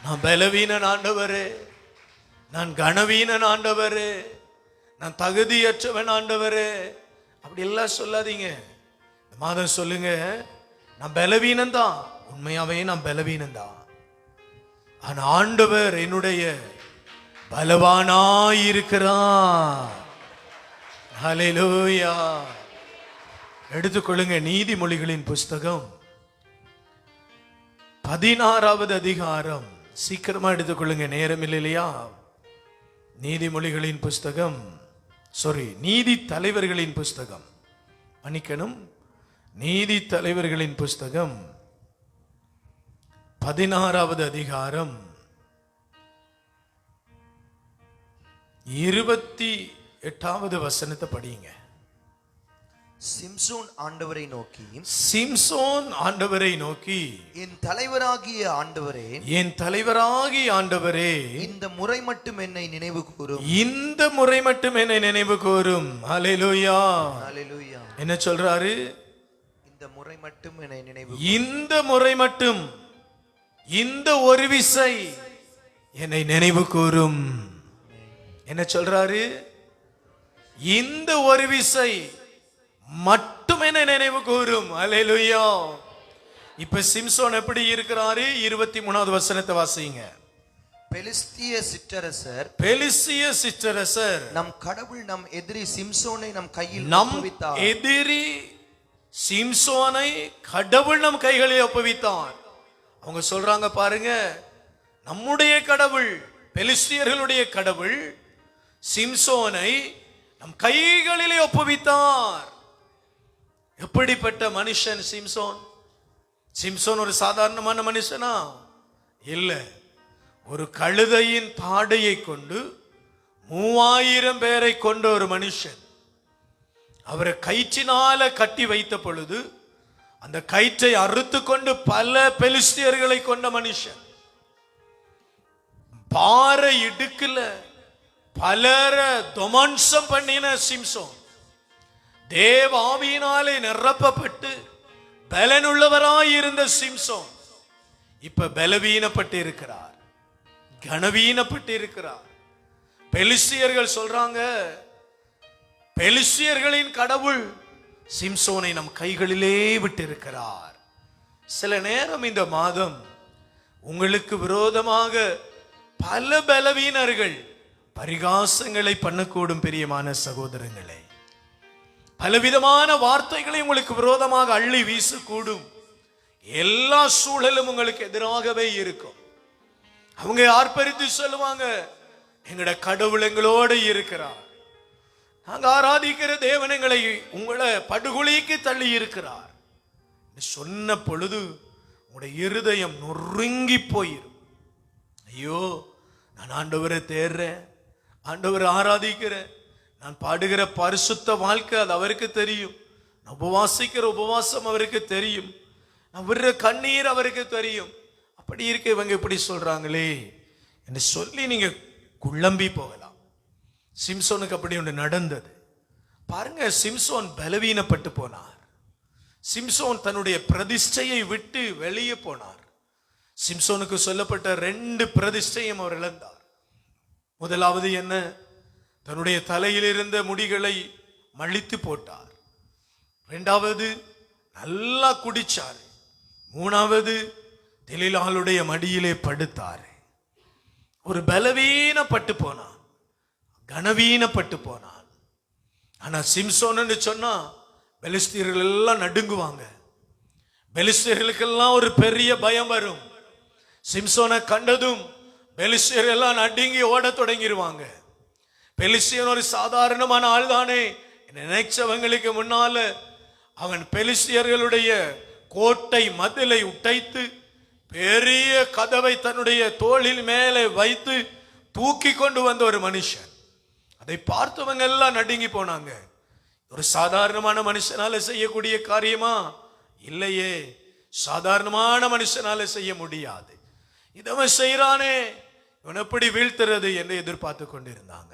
நான் பலவீனன் ஆண்டவரே, நான் கனவீனன் ஆண்டவரே, நான் தகுதியற்றவன் ஆண்டவரே, அப்படி எல்லாம் சொல்லாதீங்க. இந்த மாதம் சொல்லுங்க, நான் பலவீனன் தான், உண்மையாவே நான் பலவீனன் தான். ஆனா ஆண்டவர் என்னுடைய பலவானாயிருக்கிறார். ஹல்லேலூயா. எடுத்துக்கொள்ளுங்க நீதிமொழிகளின் புஸ்தகம் 16வது அதிகாரம். சீக்கிரமா எடுத்துக்கொள்ளுங்க, நேரம் இல்லையா? நீதிமொழிகளின் புஸ்தகம், நீதி தலைவர்களின் புஸ்தகம், மன்னிக்கணும், நீதி தலைவர்களின் புஸ்தகம் 16வது அதிகாரம் 28வது வசனத்தை படியுங்க. சிம்சோன் ஆண்டவரை நோக்கி, சிம்சோன் ஆண்டவரை நோக்கி, என் தலைவராகிய ஆண்டவரே, என் தலைவராகிய ஆண்டவரே, இந்த முறை மட்டும் என்னை நினைவு கூரும், இந்த முறை மட்டும் என்னை நினைவு கூரும். ஹல்லேலூயா. ஹல்லேலூயா. என்ன சொல்றாரு? இந்த முறை மட்டும் என்னை நினைவு, இந்த முறை மட்டும், இந்த ஒரு விசை என்னை நினைவு கூரும். என்ன சொல்றாரு? இந்த ஒரு விசை மட்டும் என்ன நினைவு கூறும். ஹல்லேலூயா. இப்ப சிம்சோன் எப்படி இருக்கிறாரு? 23வது வசனத்தை வாசிங்க. பெலிஸ்திய சிற்றரசர், பெலிஸ்திய சிற்றரசர், நம் கடவுள் நம் எதிரி சிம்சோனை நம் கையில் நம் ஒப்புவித்தார். எதிரி சிம்சோனை கடவுள் நம் கைகளில் ஒப்புவித்தார். அவங்க சொல்றாங்க பாருங்க, நம்முடைய கடவுள், பெலிஸ்தியர்களுடைய கடவுள் சிம்சோனை நம் கைகளிலே ஒப்புவித்தார். எப்படிப்பட்ட மனுஷன் சிம்சோன்? சிம்சோன் ஒரு சாதாரணமான மனுஷனா? இல்ல. ஒரு கழுதையின் தாடையை கொண்டு 3000 பேரை கொண்ட ஒரு மனுஷன். அவரை கயிற்றினால கட்டி வைத்த பொழுது அந்த கயிற்றை அறுத்து கொண்டு பல பெலிஸ்தியர்களை கொண்ட மனுஷன். பாறை இடுக்குல பலர துமன்சம் பண்ணின சிம்சோன் தேவ ஆவியினாலே நிரப்பப்பட்டு பலனுள்ளவராய் இருந்த சிம்சோன் இப்ப பலவீனப்பட்டு இருக்கிறார், கனவீனப்பட்டு இருக்கிறார். பெலிஸ்தியர்கள் சொல்றாங்க, பெலிஸ்தியர்களின் கடவுள் சிம்சோனை நம் கைகளிலே விட்டு இருக்கிறார். சில நேரம் இந்த மாதம் உங்களுக்கு விரோதமாக பல பலவீனர்கள் பரிகாசங்களை பண்ணக்கூடும். பிரியமான சகோதரங்களே, பலவிதமான வார்த்தைகளை உங்களுக்கு விரோதமாக அள்ளி வீசக்கூடும். எல்லா சூழலும் உங்களுக்கு எதிராகவே இருக்கும். அவங்க ஆர்ப்பரித்து சொல்லுவாங்க, எங்கட கடவுள் எங்களோடு இருக்கிறார், நாங்க ஆராதிக்கிற தேவன் எங்களை உங்களை படுகொலைக்கு தள்ளி இருக்கிறார் சொன்ன பொழுது உங்களுடைய இருதயம் நொறுங்கி போயிரும். ஐயோ, நான் ஆண்டவரை தேடுறேன், ஆண்டவரை ஆராதிக்கிறேன், நான் பாடுகிற பரிசுத்த வாழ்க்கை அது அவருக்கு தெரியும், நான் உபவாசிக்கிற உபவாசம் அவருக்கு தெரியும், நான் விடுற கண்ணீர் அவருக்கு தெரியும். அப்படி இருக்க இவங்க இப்படி சொல்றாங்களே என்று சொல்லி நீங்க குழம்பி போகலாம். சிம்சோனுக்கு அப்படி ஒன்று நடந்தது பாருங்க. சிம்சோன் பலவீனப்பட்டு போனார். சிம்சோன் தன்னுடைய பிரதிஷ்டையை விட்டு வெளியே போனார். சிம்சோனுக்கு சொல்லப்பட்ட 2 பிரதிஷ்டையும் அவர் இழந்தார். முதலாவது என்ன? தன்னுடைய தலையில் இருந்த முடிகளை மழித்து போட்டார். 2வது நல்லா குடிச்சார். 3வது தெலிலாளுடைய மடியிலே படுத்தார். ஒரு பலவீனப்பட்டு போனான், கனவீனப்பட்டு போனான். ஆனா சிம்சோன்னு சொன்னா பெலிஸ்தியர்கள் எல்லாம் நடுங்குவாங்க. பெலிஸ்தியர்களுக்கெல்லாம் ஒரு பெரிய பயம் வரும். சிம்சோனை கண்டதும் பெலிஸ்தியர் எல்லாம் நடுங்கி ஓட தொடங்கிடுவாங்க. பெலிஸ்தியன் ஒரு சாதாரணமான ஆள் தானே நினைச்சவங்களுக்கு முன்னால அவன் பெலிஸ்தியர்களுடைய கோட்டை மதிலை உடைத்து பெரிய கதவை தன்னுடைய தோளில் மேலே வைத்து தூக்கி கொண்டு வந்த ஒரு மனுஷன். அதை பார்த்தவங்க எல்லாம் நடுங்கி போனாங்க. ஒரு சாதாரணமான மனுஷனால செய்யக்கூடிய காரியமா? இல்லையே, சாதாரணமான மனுஷனால செய்ய முடியாது. இதவன் செய்யறானே, இவன் எப்படி வீழ்த்துறது என்று எதிர்பார்த்து கொண்டிருந்தாங்க.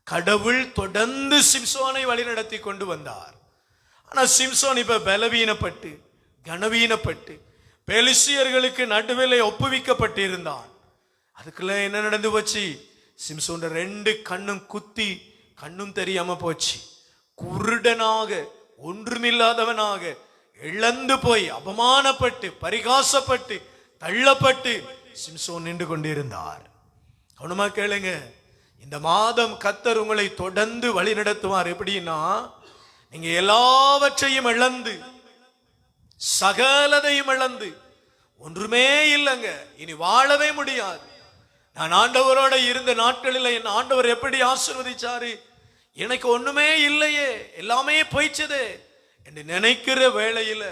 கடவுள் தொடர்ந்து சிம்சோனை வழிநடத்தி கொண்டு வந்தார். ஆனா சிம்சோன் இப்ப பலவீனப்பட்டு கனவீனப்பட்டு பெலிஸ்தியர்களுக்கு நடுவில் ஒப்புவிக்கப்பட்டிருந்தான். அதுக்குள்ள என்ன நடந்து போச்சு? சிம்சோன் 2 கண்ணும் குத்தி கண்ணும் தெரியாம போச்சு. குருடனாக ஒன்றுமில்லாதவனாக இழந்து போய் அவமானப்பட்டு பரிகாசப்பட்டு தள்ளப்பட்டு சிம்சோன் நின்று கொண்டிருந்தார். கவனமா கேளுங்க, இந்த மாதம் கர்த்தர் உங்களை தொடர்ந்து வழி நடத்துவார். எப்படின்னா, நீங்க எல்லாவற்றையும் இழந்து சகலதையும் இழந்து ஒன்றுமே இல்லைங்க, இனி வாழவே முடியாது. நான் ஆண்டவரோட இருந்த நாட்களில் என் ஆண்டவர் எப்படி ஆசீர்வதிச்சாரு, எனக்கு ஒண்ணுமே இல்லையே, எல்லாமே போயிச்சதே என்று நினைக்கிற வேளையில,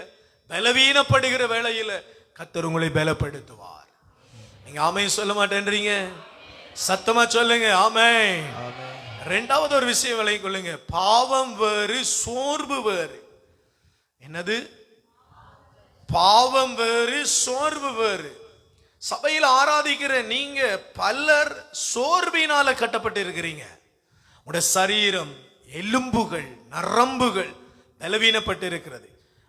பலவீனப்படுகிற வேளையில கர்த்தர் உங்களை பலப்படுத்துவார். நீங்க ஆமென் சொல்ல மாட்டேன்றீங்க? சத்தமா சொல்லுங்க ஆமென். இரண்டாவது ஒரு விஷயம் விளங்கிக் கொள்ளுங்க, பாவம் வேறு சோர்வு வேறு. என்னது? பாவம் வேறு சோர்வு வேறு. சபையில் ஆராதிக்கிற நீங்க பலர் சோர்வினால கட்டப்பட்டு இருக்கிறீங்க. உடைய சரீரம், எலும்புகள், நரம்புகள் பலவீனப்பட்டு இருக்கிறது.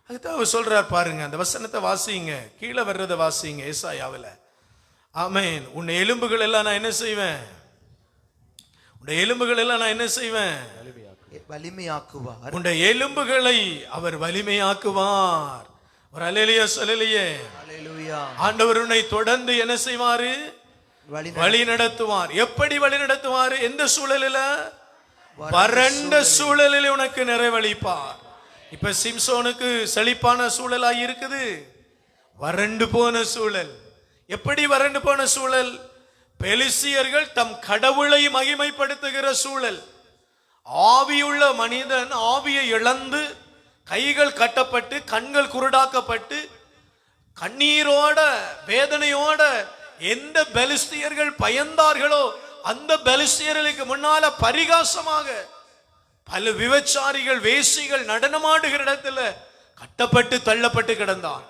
அதுதான் அவர் சொல்றார் பாருங்க, அந்த வசனத்தை வாசிங்க, கீழே வர்றதை வாசிங்க ஏசாயாவில். ஆமென். உன் எலும்புகள் எல்லாம் நான் என்ன செய்வேன்? உடைய எலும்புகள் எல்லாம் நான் என்ன செய்வேன்? வலிமையாக்குவார். உடைய எலும்புகளை அவர் வலிமையாக்குவார். ஒரு அல்லேலூயா சொல்லலையே? அல்லேலூயா. ஆண்டவர் உன்னை தொடர்ந்து என்ன செய்வாரு? வழி நடத்துவார். எப்படி வழி நடத்துவாரு? எந்த சூழலில? வறண்ட சூழலில் உனக்கு நிறைவளிப்பார். இப்ப சிம்சோனுக்கு செழிப்பான சூழலாய் இருக்குது, வறண்டு போன சூழல். எப்படி வறண்டு போன சூழல்? பெலிஸ்தியர்கள் தம் கடவுளை மகிமைப்படுத்துகிற சூழல். ஆவியுள்ள மனிதன் ஆவியை இழந்து கைகள் கட்டப்பட்டு கண்கள் குருடாக்கப்பட்டு கண்ணீரோட வேதனையோட எந்த பெலிஸ்தியர்கள் பயந்தார்களோ அந்த பெலிஸ்தியர்களுக்கு முன்னால பரிகாசமாக பல விபச்சாரிகள் வேசிகள் நடனமாடுகிற இடத்துல கட்டப்பட்டு தள்ளப்பட்டு கிடந்தான்.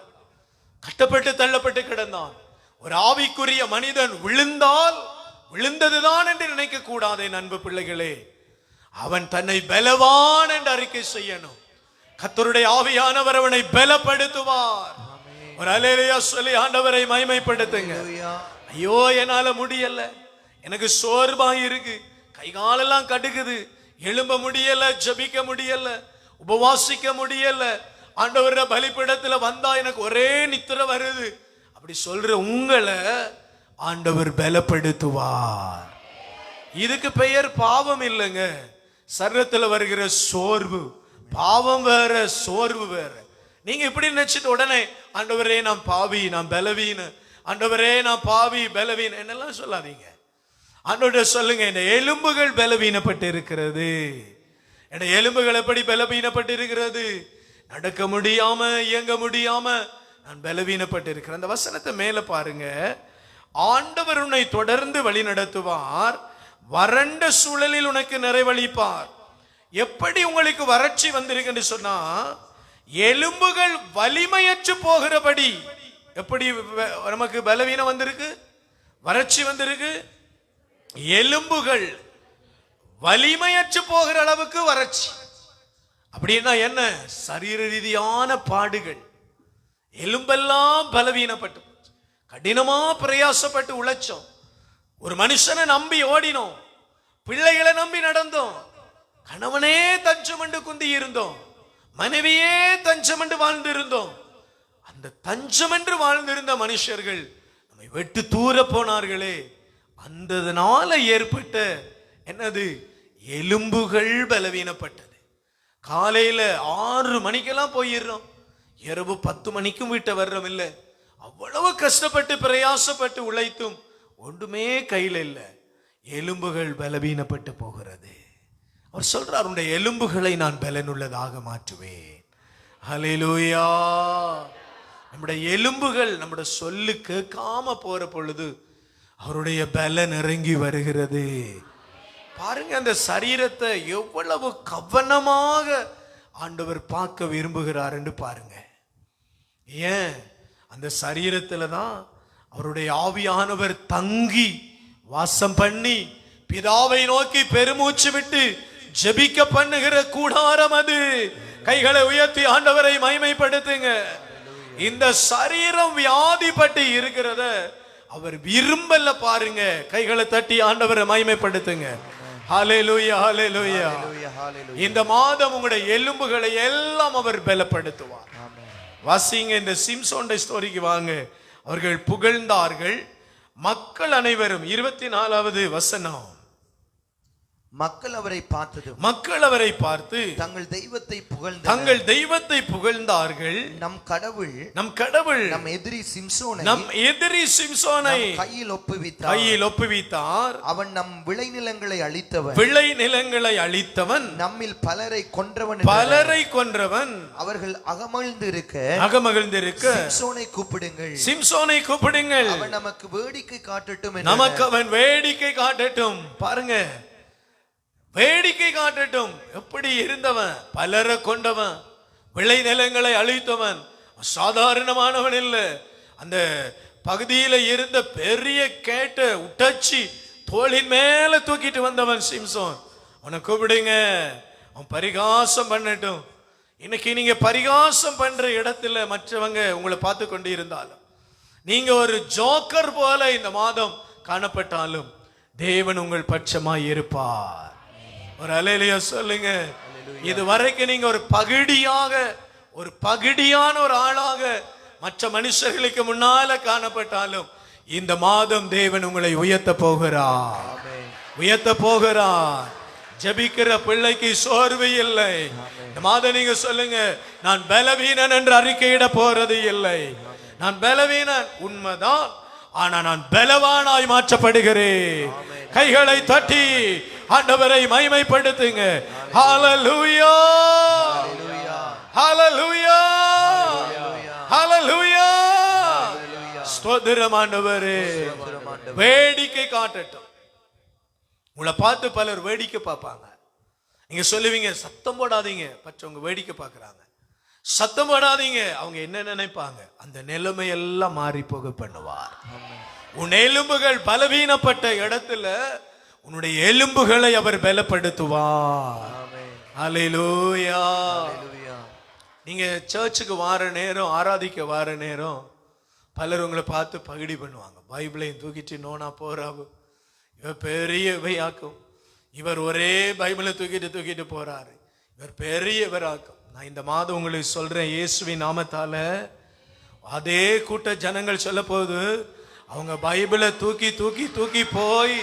கட்டப்பட்டு தள்ளப்பட்டு கிடந்தான். ஒரு ஆவிக்குரிய மனிதன் விழுந்தால் விழுந்ததுதான் என்று நினைக்க கூடாதே அன்பு பிள்ளைகளே. அவன் தன்னை பலவான் என்று அறிக்கை செய்யணும். கர்த்தருடைய ஆவியானவர் அவனை பலப்படுத்துவார். ஒரு அல்லேலூயா சொல்லி ஆண்டவரை மகிமைப்படுத்துங்க. ஐயோ என்னால முடியல, எனக்கு சோர்வாக இருக்கு, கை காலெல்லாம் கடுக்குது, எழும்ப முடியல, ஜபிக்க முடியல, உபவாசிக்க முடியல, ஆண்டவருடைய பலிபீடத்துல வந்தா எனக்கு ஒரே நித்திரை வருது, அப்படி சொல்ற உங்களை ஆண்டவர் பலப்படுத்துவார். இதுக்கு பெயர் பாவம் இல்லைங்க, சரீரத்துல வருகிற சோர்வு. பாவம் வேற, சோர்வு வேற. நீங்க இப்படி நினைச்சிட்டு உடனே ஆண்டவரே நான் பாவி, நான் பலவீன, ஆண்டவரே நான் பாவி பலவீன என்னெல்லாம் சொல்லாதீங்க. ஆண்டவரே சொல்லுங்க, இந்த எலும்புகள் பலவீனப்பட்டு இருக்கிறது. இந்த எலும்புகள் எப்படி பலவீனப்பட்டு இருக்கிறது? நடக்க முடியாம இயங்க முடியாம நான் பலவீனப்பட்டு இருக்கிறேன். அந்த வசனத்தை மேல பாருங்க, ஆண்டவர் உன்னை தொடர்ந்து வழி நடத்துவார், வறண்ட சூழலில் உனக்கு நிறைவளிப்பார். எப்படி உங்களுக்கு வறட்சி வந்திருக்குன்னு சொன்னா, எலும்புகள் வலிமையற்று போகிறபடி. எப்படி நமக்கு பலவீனம் வந்திருக்கு, வறட்சி வந்திருக்கு? எலும்புகள் வலிமையற்று போகிற அளவுக்கு வறட்சி. அப்படின்னா என்ன? சரீர ரீதியான பாடுகள். எலும்பெல்லாம் பலவீனப்பட்டு கடினமா பிரயாசப்பட்டு உழைச்சோம். ஒரு மனுஷனை நம்பி ஓடினோம், பிள்ளைகளை நம்பி நடந்தோம், கணவனே தஞ்சமண்டு குந்தி இருந்தோம், மனைவியே தஞ்சமண்டு வாழ்ந்து இருந்தோம். அந்த தஞ்சமென்று வாழ்ந்திருந்த மனுஷர்கள் நம்மை விட்டு தூர போனார்களே, அந்தனால ஏற்பட்ட என்னது? எலும்புகள் பலவீனப்பட்டது. காலையில 6 மணிக்கெல்லாம் போயிடுறோம், இரவு 10 மணிக்கும் வீட்டை வர்றோம். இல்லை, அவ்வளவு கஷ்டப்பட்டு பிரயாசப்பட்டு உழைத்தும் ஒன்றுமே கையில் இல்லை. எலும்புகள் பலவீனப்பட்டு போகிறது. அவர் சொல்றார், உன்னுடைய எலும்புகளை நான் பலனுள்ளதாக மாற்றுவேன். ஹல்லேலூயா. நம்முடைய எலும்புகள் நம்முடைய சொல்லு கேட்காம போற பொழுது அவருடைய பலன் இறங்கி வருகிறது. பாருங்க, அந்த சரீரத்தை எவ்வளவு கவனமாக ஆண்டவர் பார்க்க விரும்புகிறார் என்று பாருங்க. ஏன்? அந்த சரீரத்துல தான் அவருடைய ஆவியானவர் தங்கி வாசம் பண்ணி பிதாவை நோக்கி பெருமூச்சு விட்டு ஜெபிக்க பண்ணுகிற கூடாரம் அது. கைகளை உயர்த்தி ஆண்டவரை மகிமைப்படுத்துங்க. இந்த சரீரம் வியாதிப்பட்டு இருக்கிறத அவர் விரும்பல பாருங்க. கைகளை தட்டி ஆண்டவரை மகிமைப்படுத்துங்க. ஹல்லேலூயா, ஹல்லேலூயா. இந்த மாதம் உங்களுடைய எலும்புகளை எல்லாம் அவர் பலப்படுத்துவார். வாசிங்க, இந்த சிம்சோன் ஸ்டோரிக்கு வாங்க. அவர்கள் புகழ்ந்தார்கள், மக்கள் அனைவரும். 24வது வசனம். மக்கள் அவரை பார்த்து தங்கள் தெய்வத்தை புகழ்ந்தார்கள். நம் கடவுள் நம் எதிரி சிம்சோனை கையில் ஒப்புவித்தார். அவன் நம் விளைநிலங்களை அழித்தவன், நம்மில் பலரை கொன்றவன். அவர்கள் அகமகிழ்ந்து இருக்க சிம்சோனை கூப்பிடுங்கள், அவன் நமக்கு வேடிக்கை காட்டட்டும். பாருங்க, வேடிக்கை காட்டட்டும். எப்படி இருந்தவன்? பலரை கொண்டவன், விளை நிலங்களை அழித்தவன், சாதாரணமானவன் இல்ல. அந்த பகுதியில இருந்த பெரிய கேட்ட உட்டச்சி தோளின் மேல தூக்கிட்டு வந்தவன் சிம்சோன். அவனை கூப்பிடுங்க, அவன் பரிகாசம் பண்ணட்டும். இன்னைக்கு நீங்க பரிகாசம் பண்ற இடத்துல மற்றவங்க உங்களை பார்த்து கொண்டு இருந்தாலும், நீங்க ஒரு ஜோக்கர் போல இந்த மாதம் காணப்பட்டாலும், தேவன் உங்கள் பட்சமாய் இருப்பார். ஒரு அல்லேலூயா சொல்லுங்க. இது வரைக்கும் நீங்க ஒரு பகிடியான ஒரு ஆளாக மற்ற மனுஷர்களுக்கு முன்னால காணப்பட்டாலும், இந்த மாதம் தேவன் உங்களை உயர்த்த போகிறார். ஜெபிக்கிற பிள்ளைக்கு சோர்வு இல்லை. இந்த மாதம் நீங்க சொல்லுங்க, நான் பலவீனன் என்று அறிக்கையிட போறது இல்லை. நான் பலவீனன் உண்மைதான், ஆனா நான் பலவானாய் மாற்றப்படுகிறேன். கைகளை தட்டி ஆண்டவரை மகிமைப்படுத்துங்க. ஹல்லேலூயா, ஹல்லேலூயா, ஹல்லேலூயா. ஸ்தோத்திரம் ஆண்டவரே. வேடிக்கை காட்டட்டும். உங்களை பார்த்து பலர் வேடிக்கை பார்ப்பாங்க. நீங்க சொல்லுவீங்க, சத்தம் போடாதீங்க, மற்றவங்க வேடிக்கை பார்க்கறாங்க. சத்தம் போடாதீங்க, அவங்க என்ன நினைப்பாங்க? அந்த நிலைமை எல்லாம் மாறி போக பண்ணுவார். உன் எலும்புகள் பலவீனப்பட்ட இடத்துல உன்னுடைய எலும்புகளை அவர் பலப்படுத்துவார். ஹல்லேலூயா. நீங்க சர்ச்சுக்கு வார நேரம், ஆராதிக்க வார நேரம், பலர் உங்களை பார்த்து பகிடி பண்ணுவாங்க. பைபிளையும் தூக்கிட்டு நோனா போறாவு, இவர் பெரியவையாக்கும், இவர் ஒரே பைபிளை தூக்கிட்டு போறாரு, இவர் பெரியவராக்கும். நான் இந்த மாதம் உங்களுக்கு சொல்றேன், இயேசுவின் நாமத்தால அதே கூட்ட ஜனங்கள் சொல்ல போது, அவங்க பைபிளை தூக்கி போய்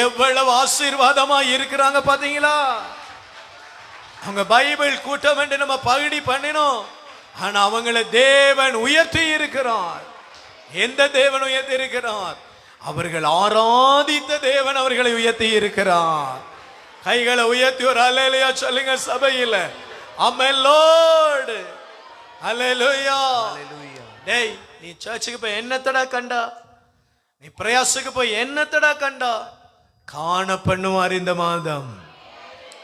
எவ்வளவு ஆசீர்வாதமா இருக்கிறாங்க பாத்தீங்களா? அவங்க பைபிள் கூட்டம் என்று நம்ம பகிடி பண்ணினோம், ஆனா அவங்களை தேவன் உயர்த்தி இருக்கிறார். எந்த தேவன் உயர்த்தி இருக்கிறார்? அவர்கள் ஆராதித்த தேவன் அவர்களை உயர்த்தி இருக்கிறார். கைகளை உயர்த்தி ஒரு அல்லேலூயா சொல்லுங்க சபையில. ஆமென் லார்ட், அல்லேலூயா. டேய், நீ சர்ச்சுக்கு போய் என்னத்தடா கண்டா? நீ பிரயாசுக்கு போய் என்னத்தடா கண்டா? காண பண்ணுவார் இந்த மாதம்.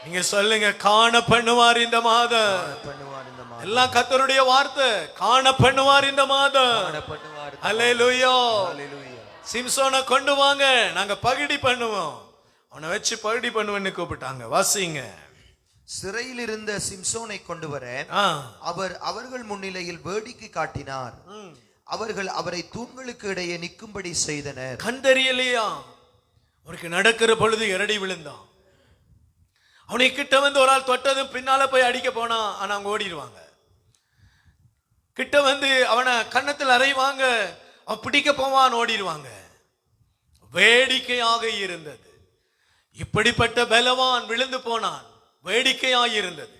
நீங்க சொல்லுங்க, காண பண்ணுவார் இந்த மாதம். எல்லாம் கர்த்தருடைய வார்த்தை. காண பண்ணுவார் இந்த மாதம். அல்லேலூயா. சிம்சோனை கொண்டு வாங்க, நாங்க பகிடி பண்ணுவோம். அவனை வச்சு பகிடி பண்ணுவேன்னு கூப்பிட்டாங்க. வாசிங்க. சிறையில் இருந்த சிம்சோனை கொண்டு வர அவர்கள் முன்னிலையில் வேடிக்கை காட்டினார். அவர்கள் அவரை தூண்களுக்கு இடையே நிற்கும்படி செய்தனர். கண்டறியலையா? அவருக்கு நடக்கிற பொழுது இரடி விழுந்தான். அவனை கிட்ட வந்து ஒரு ஆள் தொட்டதும் பின்னால போய் அடிக்க போனா, ஆனா அவங்க ஓடிடுவாங்க. கிட்ட வந்து அவனை கன்னத்தில் அறைவாங்க, அவன் பிடிக்க போவான், ஓடிடுவாங்க. வேடிக்கையாக இருந்தது. இப்படிப்பட்ட பலவான் விழுந்து போனான். வேடிக்கையாக இருந்தது.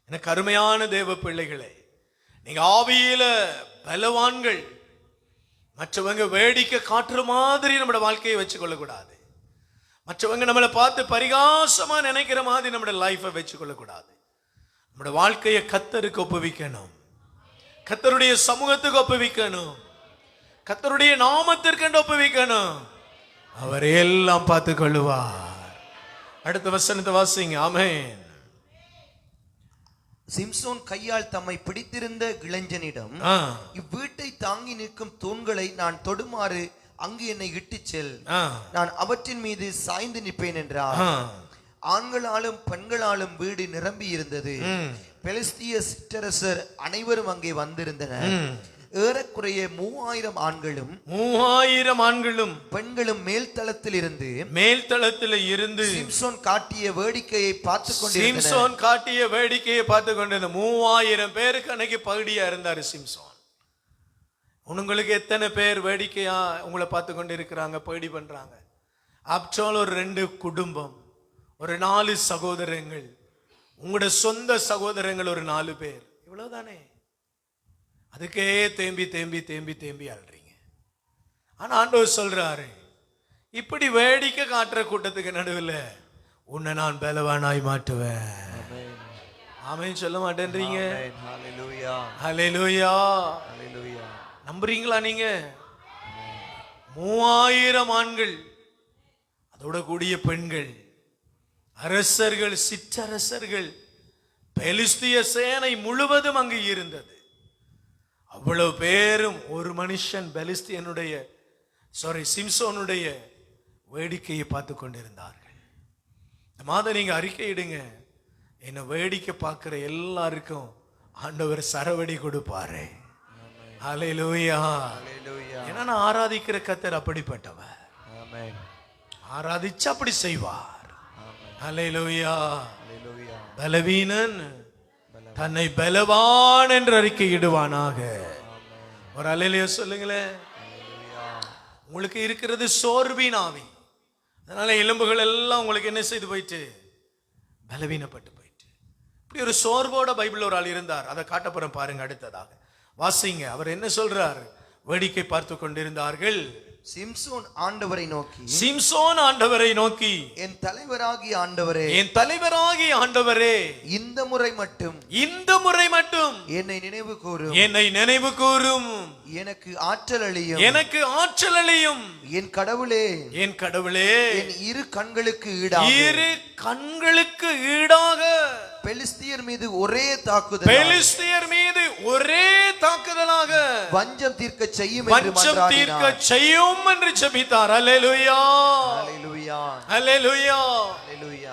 எனக்கு அருமையான தேவ பிள்ளைகளே, நீங்க ஆவியில பலவான்கள். மற்றவங்க வேடிக்கை காட்டுற மாதிரி நம்மளோட வாழ்க்கையை வச்சு கொள்ளக்கூடாது. மற்றவங்க நம்மளை பார்த்து பரிகாசமா நினைக்கிற மாதிரி நம்மளோட லைஃபை வச்சு கொள்ளக்கூடாது. நம்மளோட வாழ்க்கையை கர்த்தருக்கு ஒப்புவிக்கணும். கர்த்தருடைய சமூகத்துக்கு ஒப்புவிக்கணும். கர்த்தருடைய நாமத்திற்கு ஒப்புவிக்கணும். அவர் எல்லாம் பார்த்து கொள்ளுவார். அடுத்த வசனத்தை வாசிங்க. ஆமென். சிம்சோன் கையால் தம்மை பிடித்திருந்த இளைஞனிடம், இவ்வீட்டை தாங்கி நிற்கும் தூண்களை நான் தொடுமாறு அங்கு என்னை இட்டுச் செல், நான் அவற்றின் மீது சாய்ந்து நிற்பேன் என்றார். ஆண்களாலும் பெண்களாலும் வீடு நிரம்பி இருந்தது. பெலிஸ்திய சிற்றரசர் அனைவரும் அங்கே வந்திருந்தனர். ஏறக்குறைய 3000 ஆண்களும் பெண்களும் மேல்தளத்தில் இருந்து சிம்சோன் காட்டிய வேடிக்கையை பார்த்து கொண்டிருந்த 3000 பேருக்கு அன்னைக்கு பகுதியா இருந்தாரு சிம்சோன். உங்களுக்கு எத்தனை பேர் வேடிக்கையா உங்களை பார்த்து கொண்டு இருக்கிறாங்க, பகுதி பண்றாங்க? ஆப்டால் ஒரு 2 குடும்பம், ஒரு 4 சகோதரங்கள், உங்களோட சொந்த சகோதரங்கள் ஒரு 4 பேர், இவ்வளவுதானே. அதுக்கே தேம்பி தேம்பி தேம்பி தேம்பி அழுறீங்க. ஆனா ஆண்டவர் சொல்றாரு, இப்படி வேடிக்கை காட்டுற கூட்டத்துக்கு நடுவில் உன்னை நான் பலவானாய் மாட்டுவேன். ஆமென் சொல்ல மாட்டேன்றீங்க? ஹல்லேலூயா. நம்புறீங்களா நீங்க? 3000 ஆண்கள், அதோட கூடிய பெண்கள், அரசர்கள், சிற்றரசர்கள், பெலிஸ்திய சேனை முழுவதும் அங்கு இருந்தது. அவ்வளவு பேரும் ஒரு மனுஷன் சிம்சோனுடைய வேடிக்கையை பார்த்து கொண்டிருந்தார்கள். இந்த மாதம் நீங்க அறிக்கையிடுங்க, என்ன வேடிக்கை பார்க்கிற எல்லாருக்கும் ஆண்டவர் சரவடி கொடுப்பாரு. ஹல்லேலூயா. ஏன்னா நான் ஆராதிக்கிற கர்த்தர் அப்படிப்பட்டவர். ஆராதிச்சு அப்படி செய்வார். ஹல்லேலூயா. பலவீனன் தன்னை பலவான் என்று அறிக்கையிடுவானாக. ஒரு அல்லேலூயா சொல்லுங்களேன். உங்களுக்கு இருக்கிறது சோர்வின் ஆவி. அதனால எலும்புகள் எல்லாம் உங்களுக்கு என்ன செய்து போயிட்டு பலவீனப்பட்டு போயிட்டு. இப்படி ஒரு சோர்வோட பைபிள் ஒரு ஆள் இருந்தார். அதை காட்டப்புறம் பாருங்க. அடுத்ததாக வாசிங்க. அவர் என்ன சொல்றார்? வேடிக்கை பார்த்து கொண்டிருந்தார்கள். சிம்சோன் ஆண்டவரை நோக்கி, என் தலைவராகிய ஆண்டவரே, இந்த முறை மட்டும் என்னை நினைவு கூரும். எனக்கு ஆற்றல் அளியும். என் கடவுளே, என் இரு கண்களுக்கு ஈடாக பெலிஸ்தியர் மீது ஒரே தாக்குதலாக வஞ்சம் தீர்க்க செய்யும் என்று ஜெபித்தார். அல்லேலூயா. அல்லேலூயா.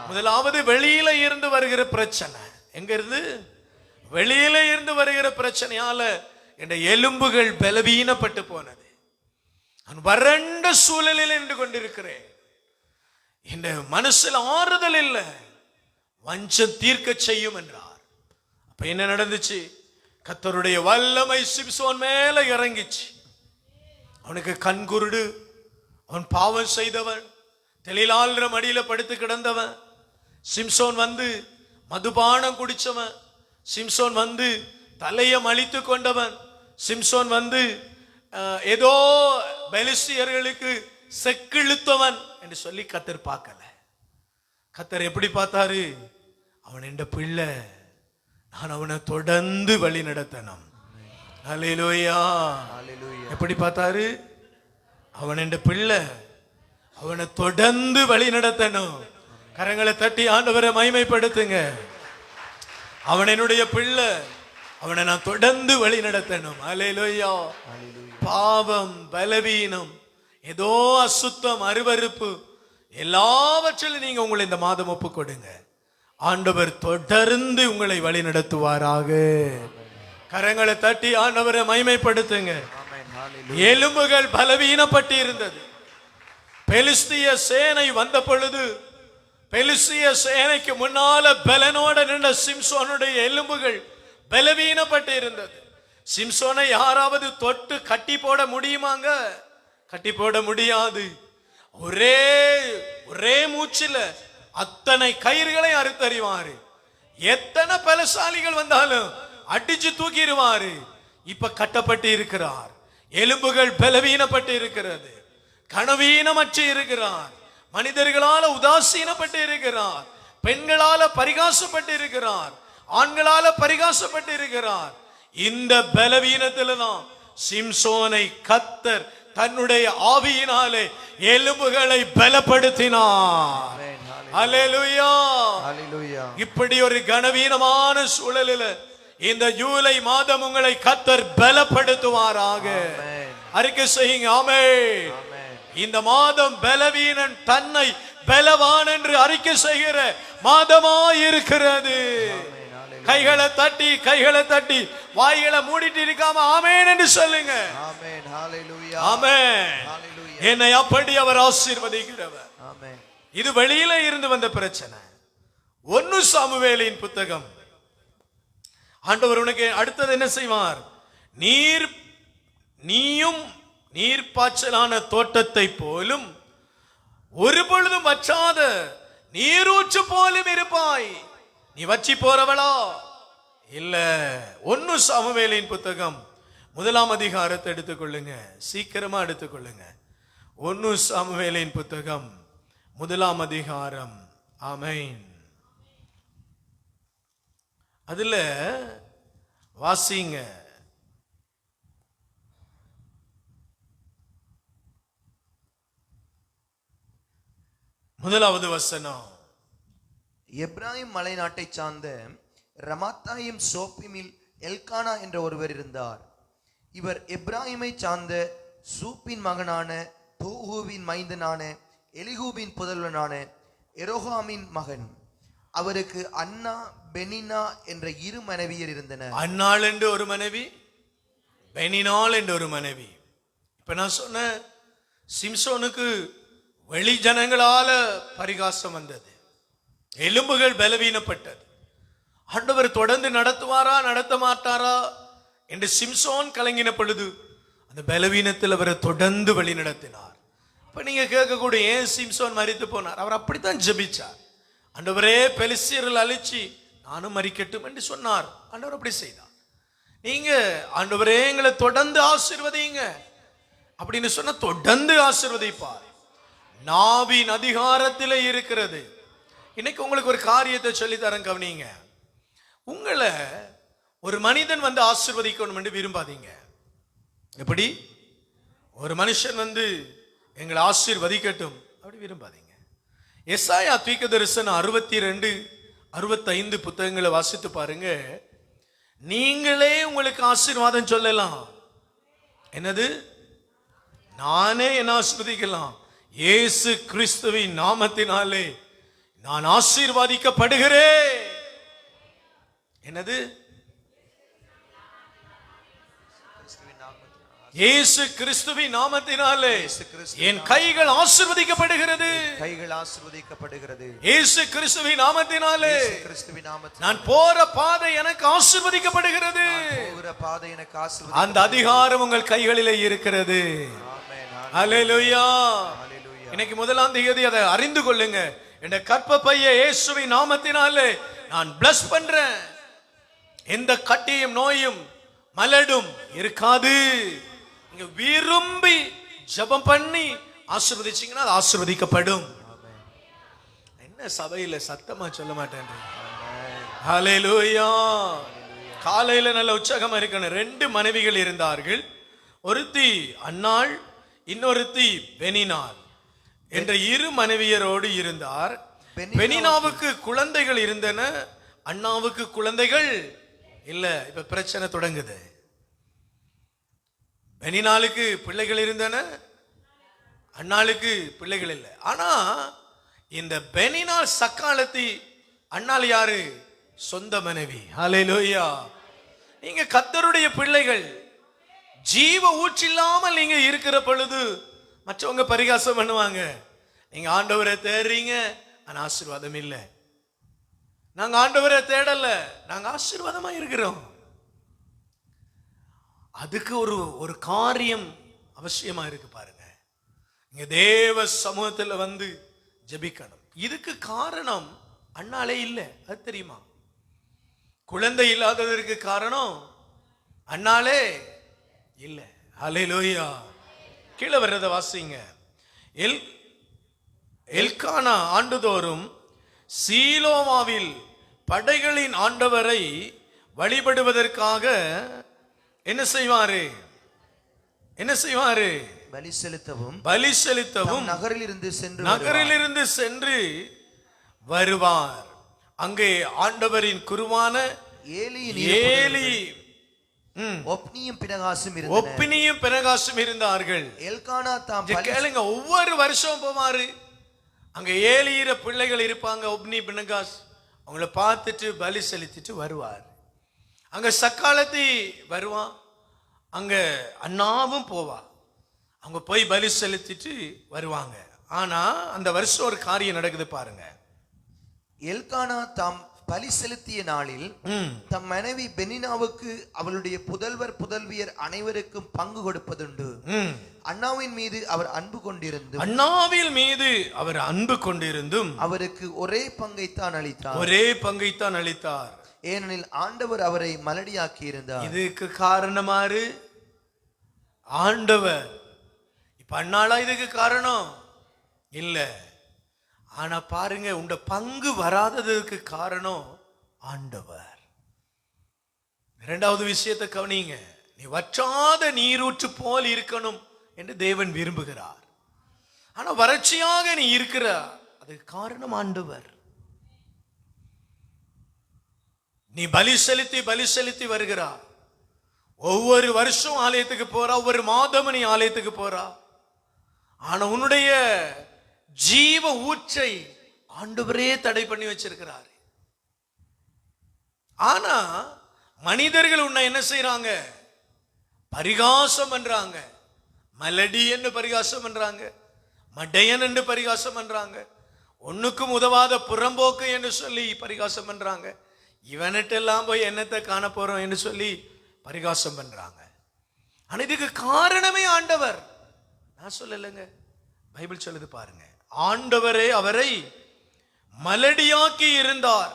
முதலாவது வெளியில இருந்து வருகிற பிரச்சனை. எங்க இருந்து? வெளியில இருந்து வருகிற பிரச்சனையால என் எலும்புகள் பலவீனப்பட்டு போனது. நான் வறண்ட சூழலில் நின்று கொண்டிருக்கிறேன். என் மனசுல ஆறுதல் இல்லை. வஞ்சம் தீர்க்க செய்யும் என்றார். அப்ப என்ன நடந்துச்சு? கர்த்தருடைய வல்லமை சிம்சோன் மேல இறங்கிச்சு. அவனுக்கு கண் குருடு, அவன் பாவம் செய்தவன், தெளிலாள்ற மடியில படுத்து கிடந்தவன். சிம்சோன் வந்து மதுபானம் குடிச்சவன். சிம்சோன் வந்து தலையை மலித்து கொண்டவன். சிம்சோன் வந்து ஏதோ பெலிஸ்தியர்களுக்கு செக்கிழுத்தவன் என்று சொல்லி கர்த்தர் பார்க்கல. கர்த்தர் எப்படி பார்த்தாரு? அவன் என்ற பிள்ளை, நான் அவனை தொடர்ந்து வழி நடத்தணும். அல்லேலூயா. எப்படி பார்த்தாரு? அவன் என்ற பிள்ளை, அவனை தொடர்ந்து வழி நடத்தணும். கரங்களை தட்டி ஆண்டவரை மகிமைப்படுத்துங்க. அவன் என்னுடைய பிள்ளை, அவனை நான் தொடர்ந்து வழி நடத்தணும். அல்லேலூயா. பாவம், பலவீனம், ஏதோ அசுத்தம், அருவருப்பு, எல்லாவற்றிலும் நீங்க உங்களை இந்த மாதம் ஒப்பு கொடுங்க. ஆண்டவர் தொடர்ந்து உங்களை வழி நடத்துவாராக. கரங்களை தட்டி ஆண்டவரை மகிமைப்படுத்துங்க. எலும்புகள் பலவீனப்பட்டு இருந்தது. பெலிஸ்திய சேனை வந்த பொழுது, பெலிஸ்திய சேனைக்கு முன்னால பலனோட நின்ற சிம்சோனுடைய எலும்புகள் பலவீனப்பட்டு இருந்தது. சிம்சோனை யாராவது தொட்டு கட்டி போட முடியுமாங்க? கட்டி போட முடியாது. ஒரே மூச்சில அத்தனை கயிறுகளை அறுத்தறிவாரு. எத்தனை பலசாலிகள் வந்தாலும் அடிச்சு தூக்கிடுவாரு. இப்ப கட்டப்பட்டு இருக்கிறார். எலும்புகள் பலவீனப்பட்டு இருக்கிறது. கனவீனமற்று இருக்கிறார். மனிதர்களால உதாசீனப்பட்டு இருக்கிறார். பெண்களால பரிகாசப்பட்டு இருக்கிறார். ஆண்களால பரிகாசப்பட்டு இருக்கிறார். இந்த பலவீனத்துல தான் சிம்சோனை கர்த்தர் தன்னுடைய ஆவியினாலே எலும்புகளை பலப்படுத்தினார். அல்லேலூயா. ஹalleluya. இப்படி ஒரு கனவீனமான சூழலில் இந்த ஜூலை மாதம் உங்களை கர்த்தர் பலப்படுத்துவாராக. அறிக்கை செய்யுங்க. ஆமென். இந்த மாதம் பலவீனன் தன்னை பலவான் என்று அறிக்கை செய்கிற மாதமாய் இருக்கிறது. கைகளை தட்டி வாய்களை மூடிட்டு இருக்காம ஆமென் என்று சொல்லுங்க. ஆமென். ஹalleluya. ஆமென். ஹalleluya. என்னை அப்படி அவர் ஆசீர்வதிக்கிறவர். ஆமென். இது வெளியில இருந்து வந்த பிரச்சனை. 1 சாமுவேலின் புத்தகம். ஆண்டவர் உனக்கு அடுத்தது என்ன செய்வார்? நீயும் நீர்ப்பாய்ச்சலான தோட்டத்தை போலும் ஒரு பொழுதும் வற்றாத நீரூற்று போலும் இருப்பாய். நீ வச்சி போறவளா? இல்ல. 1 சாமுவேலின் புத்தகம் 1ஆம் அதிகாரத்தை எடுத்துக்கொள்ளுங்க. சீக்கிரமா எடுத்துக்கொள்ளுங்க. 1 சாமுவேலின் புத்தகம் 1ஆம் அதிகாரம். ஆமென். அதுல வாசிங்க. முதலாவது வசனம். எப்ராயிம் மலை நாட்டை சார்ந்த ரமாத்தாயிம் சோப்பிமில் எல்கானா என்ற ஒருவர் இருந்தார். இவர் எப்ராயிமை சார்ந்த சூப்பின் மகனான தோகூவின் மைந்தனான எலிகூபின் புதல்வனான எரோகாமின் மகன். அவருக்கு அன்னா பெனினா என்ற 2 மனைவியர் இருந்தனர். அன்னாள் என்று ஒரு மனைவி, பெனினாள் என்று ஒரு மனைவி. இப்ப நான் சொன்ன சிம்சோனுக்கு வெளி ஜனங்களால பரிகாசம் வந்தது, எலும்புகள் பலவீனப்பட்டது. ஆண்டவர் தொடர்ந்து நடத்துவாரா நடத்த மாட்டாரா என்று சிம்சோன் கலங்கின பொழுது அந்த பலவீனத்தில் அவரை தொடர்ந்து வழி நடத்தினார். இப்ப நீங்க கேட்கக்கூடிய ஏன் சிம்சோன் மரித்து போனார்? அவர் அப்படித்தான் ஜெபிச்சார். ஆண்டவரே பெலிஸ்தியர்கள் அழிச்சு நானும் மரிக்கட்டும் என்று சொன்னார். ஆண்டவர் அப்படி செய்தார். நீங்க ஆண்டவரே எங்களை தொடர்ந்து ஆசீர்வதிங்க அப்படின்னு சொன்ன தொடர்ந்து ஆசீர்வதிப்பார். நாவின் அதிகாரத்தில் இருக்கிறது. இன்னைக்கு உங்களுக்கு ஒரு காரியத்தை சொல்லி தரேன், கவனிங்க. உங்களை ஒரு மனிதன் வந்து ஆசீர்வதிக்கணும் என்று விரும்பாதீங்க. எப்படி? ஒரு மனுஷன் வந்து எங்களை ஆசீர்வதிக்கட்டும் அப்படி விரும்பாதீங்க. எசாயா தீர்க்கதரிசனம் 62, 65 புத்தகங்களை வாசித்து பாருங்க. நீங்களே உங்களுக்கு ஆசீர்வாதம் சொல்லலாம். என்னது? நானே என்ன ஆசீர்வதிக்கலாம்? இயேசு கிறிஸ்துவின் நாமத்தினாலே நான் ஆசீர்வாதிக்கப்படுகிறேன். என்னது? இயேசு கிறிஸ்துவின் நாமத்தினாலே என் கைகள் ஆசீர்வதிக்கப்படுகிறது. கைகள் ஆசீர்வதிக்கப்படுகிறது. இயேசு கிறிஸ்துவின் நாமத்தினாலே கிறிஸ்துவின் நாமத்தினாலே நான் போற பாதை எனக்கு ஆசீர்வதிக்கப்படுகிறது. போகிற பாதை எனக்கு ஆசீர்வாதம். அந்த அதிகாரம் உங்கள் கைகளிலே இருக்கிறது. அல்லேலூயா. இன்னைக்கு 1ஆம் தேதி அதை அறிந்து கொள்ளுங்க. என் கற்பப்பைய இயேசுவின் நாமத்தினாலே நான் பிளஸ் பண்றேன். எந்த கட்டியும் நோயும் மலடும் இருக்காது. நீங்க விரும்பி ஜெபம் பண்ணி ஆசீர்வதிச்சீங்கன்னா அது ஆசீர்வதிக்கப்படும். என்ன சபையில சத்தமா சொல்ல மாட்டேன். ஹல்லேலூயா. காலையில நல்ல உற்சாகமா இருக்கணும். 2 மனைவிகள் இருந்தார்கள். ஒருத்தி அன்னாள், இன்னொருத்தி பெனினாள் என்ற 2 மனைவியரோடு இருந்தார். பெனினாவுக்கு குழந்தைகள் இருந்தன, அண்ணாவுக்கு குழந்தைகள் இல்ல. இப்ப பிரச்சனை தொடங்குது. பெனினாளுக்கு பிள்ளைகள் இருந்தன, அண்ணாளுக்கு பிள்ளைகள் இல்லை. ஆனா இந்த பெனினாள் சக்காலத்தி, அண்ணாள் யாரு? சொந்த மனைவி. ஹல்லேலூயா. நீங்க கர்த்தருடைய பிள்ளைகள். ஜீவ ஊற்றில்லாமல் நீங்க இருக்கிற பொழுது மற்றவங்க பரிகாசம் பண்ணுவாங்க. நீங்க ஆண்டவரை தேடுறீங்க, ஆனா ஆசீர்வாதம் இல்லை. நாங்க ஆண்டவரை தேடல, நாங்க ஆசீர்வாதமா இருக்கிறோம். அதுக்கு ஒரு காரியம் அவசியமா இருக்கு பாருங்க. இங்க தேவ சமூகத்துல வந்து ஜெபிக்கணும். இதுக்கு காரணம் அண்ணாலே இல்லை, அது தெரியுமா? குழந்தை இல்லாததற்கு காரணம் அண்ணாலே இல்லை. ஹல்லேலூயா. கீழே வர்றத வாசிங்க. எல்கானா ஆண்டுதோறும் சீலோவாவில் படைகளின் ஆண்டவரை வழிபடுவதற்காக என்ன செய்வாரு? பலி செலுத்தவும் நகரிலிருந்து சென்று வருவார். அங்கே ஆண்டவரின் குருவான ஏலி ஒப்னியும் பினகாசும் இருந்தார்கள். எல்கானா தாம் கேளுங்க, ஒவ்வொரு வருஷம் போவாரு. அங்க ஏலியிற பிள்ளைகள் இருப்பாங்க, ஒப்னி பினகாஸ். அவங்கள பார்த்துட்டு பலி செலுத்திட்டு வருவார். அங்க சக்காலத்தி வருவான். அங்க அண்ணாவும் போவா. அவங்க போய் பலி செலுத்திட்டு வருவாங்க. ஆனா அந்த வருஷம் ஒரு காரியம் நடக்குது பாருங்க. எல்கானா தாம் பலி செலுத்திய நாளில் தம் மனைவி பெனினாவுக்கு அவளுடைய புதல்வர் புதல்வியர் அனைவருக்கும் பங்கு கொடுப்பதுண்டு. அண்ணாவின் மீது அவர் அன்பு கொண்டிருந்தும் அவருக்கு ஒரே பங்கைத்தான் அளித்தார். ஏனெனில் ஆண்டவர் அவரை மலடியாக்கி இருந்தார். இதுக்கு காரணமாறு ஆண்டவர். இப்ப அண்ணாளா இதுக்கு காரணம் இல்ல. ஆனா பாருங்க, உண்ட பங்கு வராததுக்கு காரணம் ஆண்டவர். இரண்டாவது விஷயத்தை கவனிங்க. நீ வற்றாத நீரூற்று போல் இருக்கணும் என்று தேவன் விரும்புகிறார். ஆனா வறட்சியாக நீ இருக்கிற, அதுக்கு காரணம் ஆண்டவர். நீ பலி செலுத்தி வருகிறார். ஒவ்வொரு வருஷம் ஆலயத்துக்கு போறா, ஒவ்வொரு மாதமும் நீ ஆலயத்துக்கு போறா. ஆனா உன்னுடைய ஜீவ ஊற்றை ஆண்டவரே தடை பண்ணி வச்சிருக்கிறார். ஆனா மனிதர்கள் உன்னை என்ன செய்யறாங்க? பரிகாசம் பண்றாங்க. மலடி என்று பரிகாசம் பண்றாங்க, மடையன் என்று பரிகாசம் பண்றாங்க, ஒண்ணுக்கும் உதவாத புறம்போக்கு என்று சொல்லி பரிகாசம் பண்றாங்க. இவனிட்டெல்லாம் போய் என்னத்தை காண போறோம் என்று சொல்லி பரிகாசம் பண்றாங்க. ஆனா இதுக்கு காரணமே ஆண்டவர். நான் சொல்லலைங்க, பைபிள் சொல்லுது பாருங்க. ஆண்டவரே அவரை மலடியாக்கி இருந்தார்.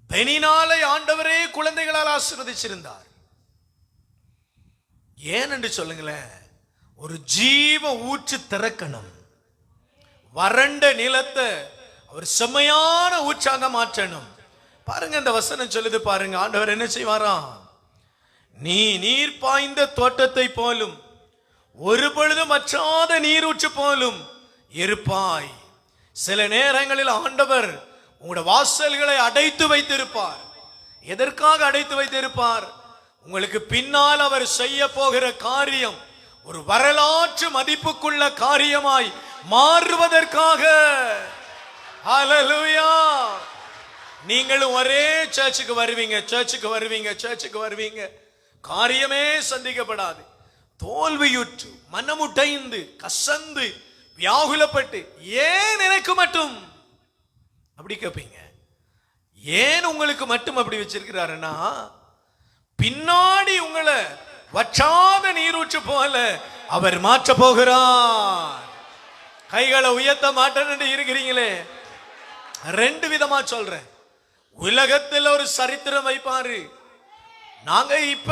பெனினாலை ஆண்டவரே குழந்தைகளால் ஆசீர்வதிச்சிருந்தார். ஏன் என்று சொல்லுங்களேன். ஒரு ஜீவ ஊற்று திறக்கணும். வறண்ட நிலத்தை அவர் செம்மையான ஊற்றாக மாற்றணும். பாருங்க, இந்த வசனம் சொல்லுது பாருங்க. ஆண்டவர் என்ன செய்வாராம்? நீ நீர் பாய்ந்த தோட்டத்தை போலும் ஒரு பொழுதும் வற்றாத நீரூற்று போலும் இருப்பாய். சில நேரங்களில் ஆண்டவர் உங்களுடைய வாசல்களை அடைத்து வைத்திருப்பார். எதற்காக அடைத்து வைத்திருப்பார்? உங்களுக்கு பின்னால் அவர் செய்ய போகிற காரியம் ஒரு வரலாற்று மதிப்புக்குள்ள காரியமாய் மாறுவதற்காக. ஹல்லேலூயா. நீங்களும் ஒரே சர்ச்சுக்கு வருவீங்க, காரியமே சந்திக்கப்படாது. தோல்வியுற்று மனமுடைந்து கசந்து வியாகுலப்பட்டு, ஏன் எனக்கு மட்டும் அப்படி கேட்பீங்க. ஏன் உங்களுக்கு மட்டும் அப்படி வச்சிருக்கிறாருன்னா, பின்னாடி உங்களை வற்றாத நீரூற்று போல அவர் மாற்ற போகிறார். கைகளை உயர்த்த மாட்டேன்னு இருக்கிறீங்களே, ரெண்டு விதமா சொல்றேன். உலகத்தில் ஒரு சரித்திரம் வைப்பாரு. நாங்க இப்ப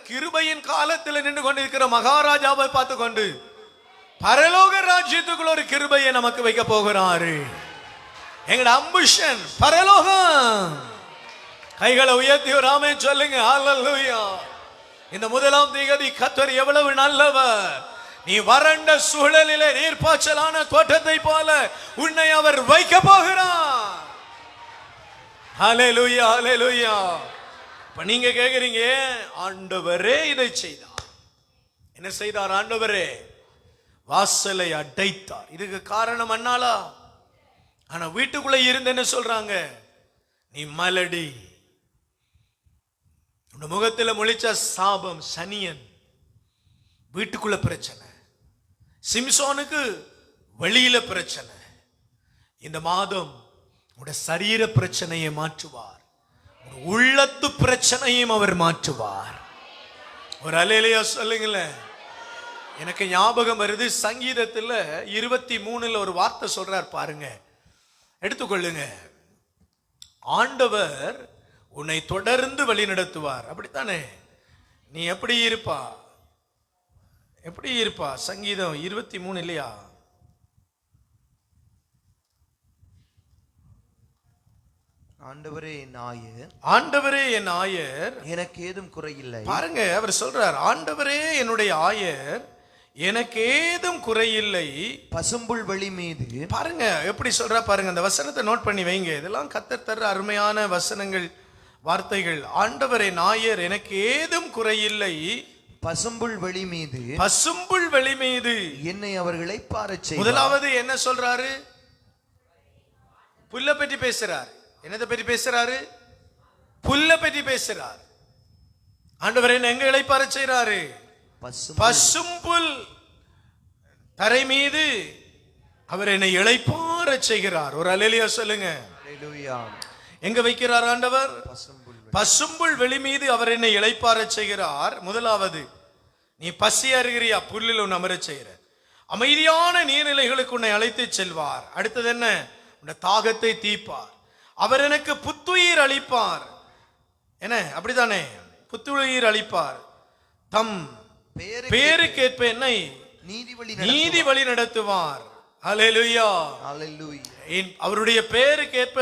கிருபையின் காலத்தில் நின்று கொண்டிருக்கிற மகாராஜாவை பார்த்து கொண்டு பரலோக ராஜ்யத்துக்குள்ள ஒரு கிருபையை நமக்கு வைக்க போகிறாரு. எங்கட அம்பிஷன் பரலோகம். கைகளை உயர்த்தி ஒரு ஆமென் சொல்லுங்க. ஹல்லேலூயா. இந்த முதலாம் தேதி கர்த்தர் எவ்வளவு நல்லவர். நீ வறண்ட சூழலிலே நீர்ப்பாய்ச்சலான தோட்டத்தை போல உன்னை அவர் வைக்க போகிறார். ஹல்லேலூயா, ஹல்லேலூயா. இப்ப நீங்க கேக்குறீங்க, ஆண்டவரே இதை செய்தார். என்ன செய்தார்? ஆண்டவரே வாசலை அடைத்தார். இதுக்கு காரணம் அண்ணாளா? ஆனா வீட்டுக்குள்ள இருந்து என்ன சொல்றாங்க? நீ மலடி. உன் முகத்துல முழிச்ச சாபம் சனியன். வீட்டுக்குள்ள பிரச்சனை. சிம்சோனுக்கு வெளியில பிரச்சனை. இந்த மாதம் உடைய சரீர பிரச்சனையை மாற்றுவார். உள்ளத்து பிரச்சனையும் அவர் மாற்றுவார். ஒரு அல்லேலூயா சொல்லுங்களேன். எனக்கு ஞாபகம் வருது, சங்கீதத்துல 23 ஒரு வார்த்தை சொல்றார் பாருங்க, எடுத்துக்கொள்ளுங்க. ஆண்டவர் உன்னை தொடர்ந்து வழி நடத்துவார். அப்படித்தானே? நீ எப்படி இருப்பா? சங்கீதம் 23 இல்லையா? ஆண்டவரே என் ஆயர், எனக்கு ஏதும் குறையில்லை. பாருங்க, அவர் சொல்றார், ஆண்டவரே என்னுடைய ஆயர், எனக்கு ஏதும் குறையில்லை. பசும்புல் வெளி மீது. பாருங்க எப்படி சொல்றா பாருங்க, அந்த வசனத்தை நோட் பண்ணி வைங்க. இதெல்லாம் கர்த்தர் தர அருமையான வசனங்கள், வார்த்தைகள். ஆண்டவரே நாயர், எனக்கு ஏதும் குறையில்லை. பசும்புல் வெளி மீது. பசும்புல் வெளி மீது என்னை அவர்களை பாரச் செய்வார். முதலாவது என்ன சொல்றாரு? புல்ல பற்றி பேசுறாரு. என்னதை பற்றி பேசுறாரு? புல்ல பற்றி பேசுறார். ஆண்டவர் என்ன எங்க இளைப்பாற செய்றாரு? பசும்புல் தரை மீது அவர் என்னை இளைப்பாற செய்கிறார். ஒரு அல்லேலூயா சொல்லுங்க. எங்க வைக்கிறார் ஆண்டவர்? பசும்புல் வெளி மீது அவர் என்னை இளைப்பாற செய்கிறார். முதலாவது, நீ பசியா இருக்கிறியா? புல்லில் உன்னை அமரச் செய்கிற. அமைதியான நீர்நிலைகளுக்கு உன்னை அழைத்து செல்வார். அடுத்தது என்ன? உன்னை தாகத்தை தீப்பார். அவர் எனக்கு புத்துயிர் அளிப்பார். என்ன அப்படித்தானே? புத்துயிர் அளிப்பார். தம் பேருக்கேற்ப என்னை நீதி வழி நடத்துவார். அல்லேலூயா, அல்லேலூயா. அவருடைய பேருக்கேற்ப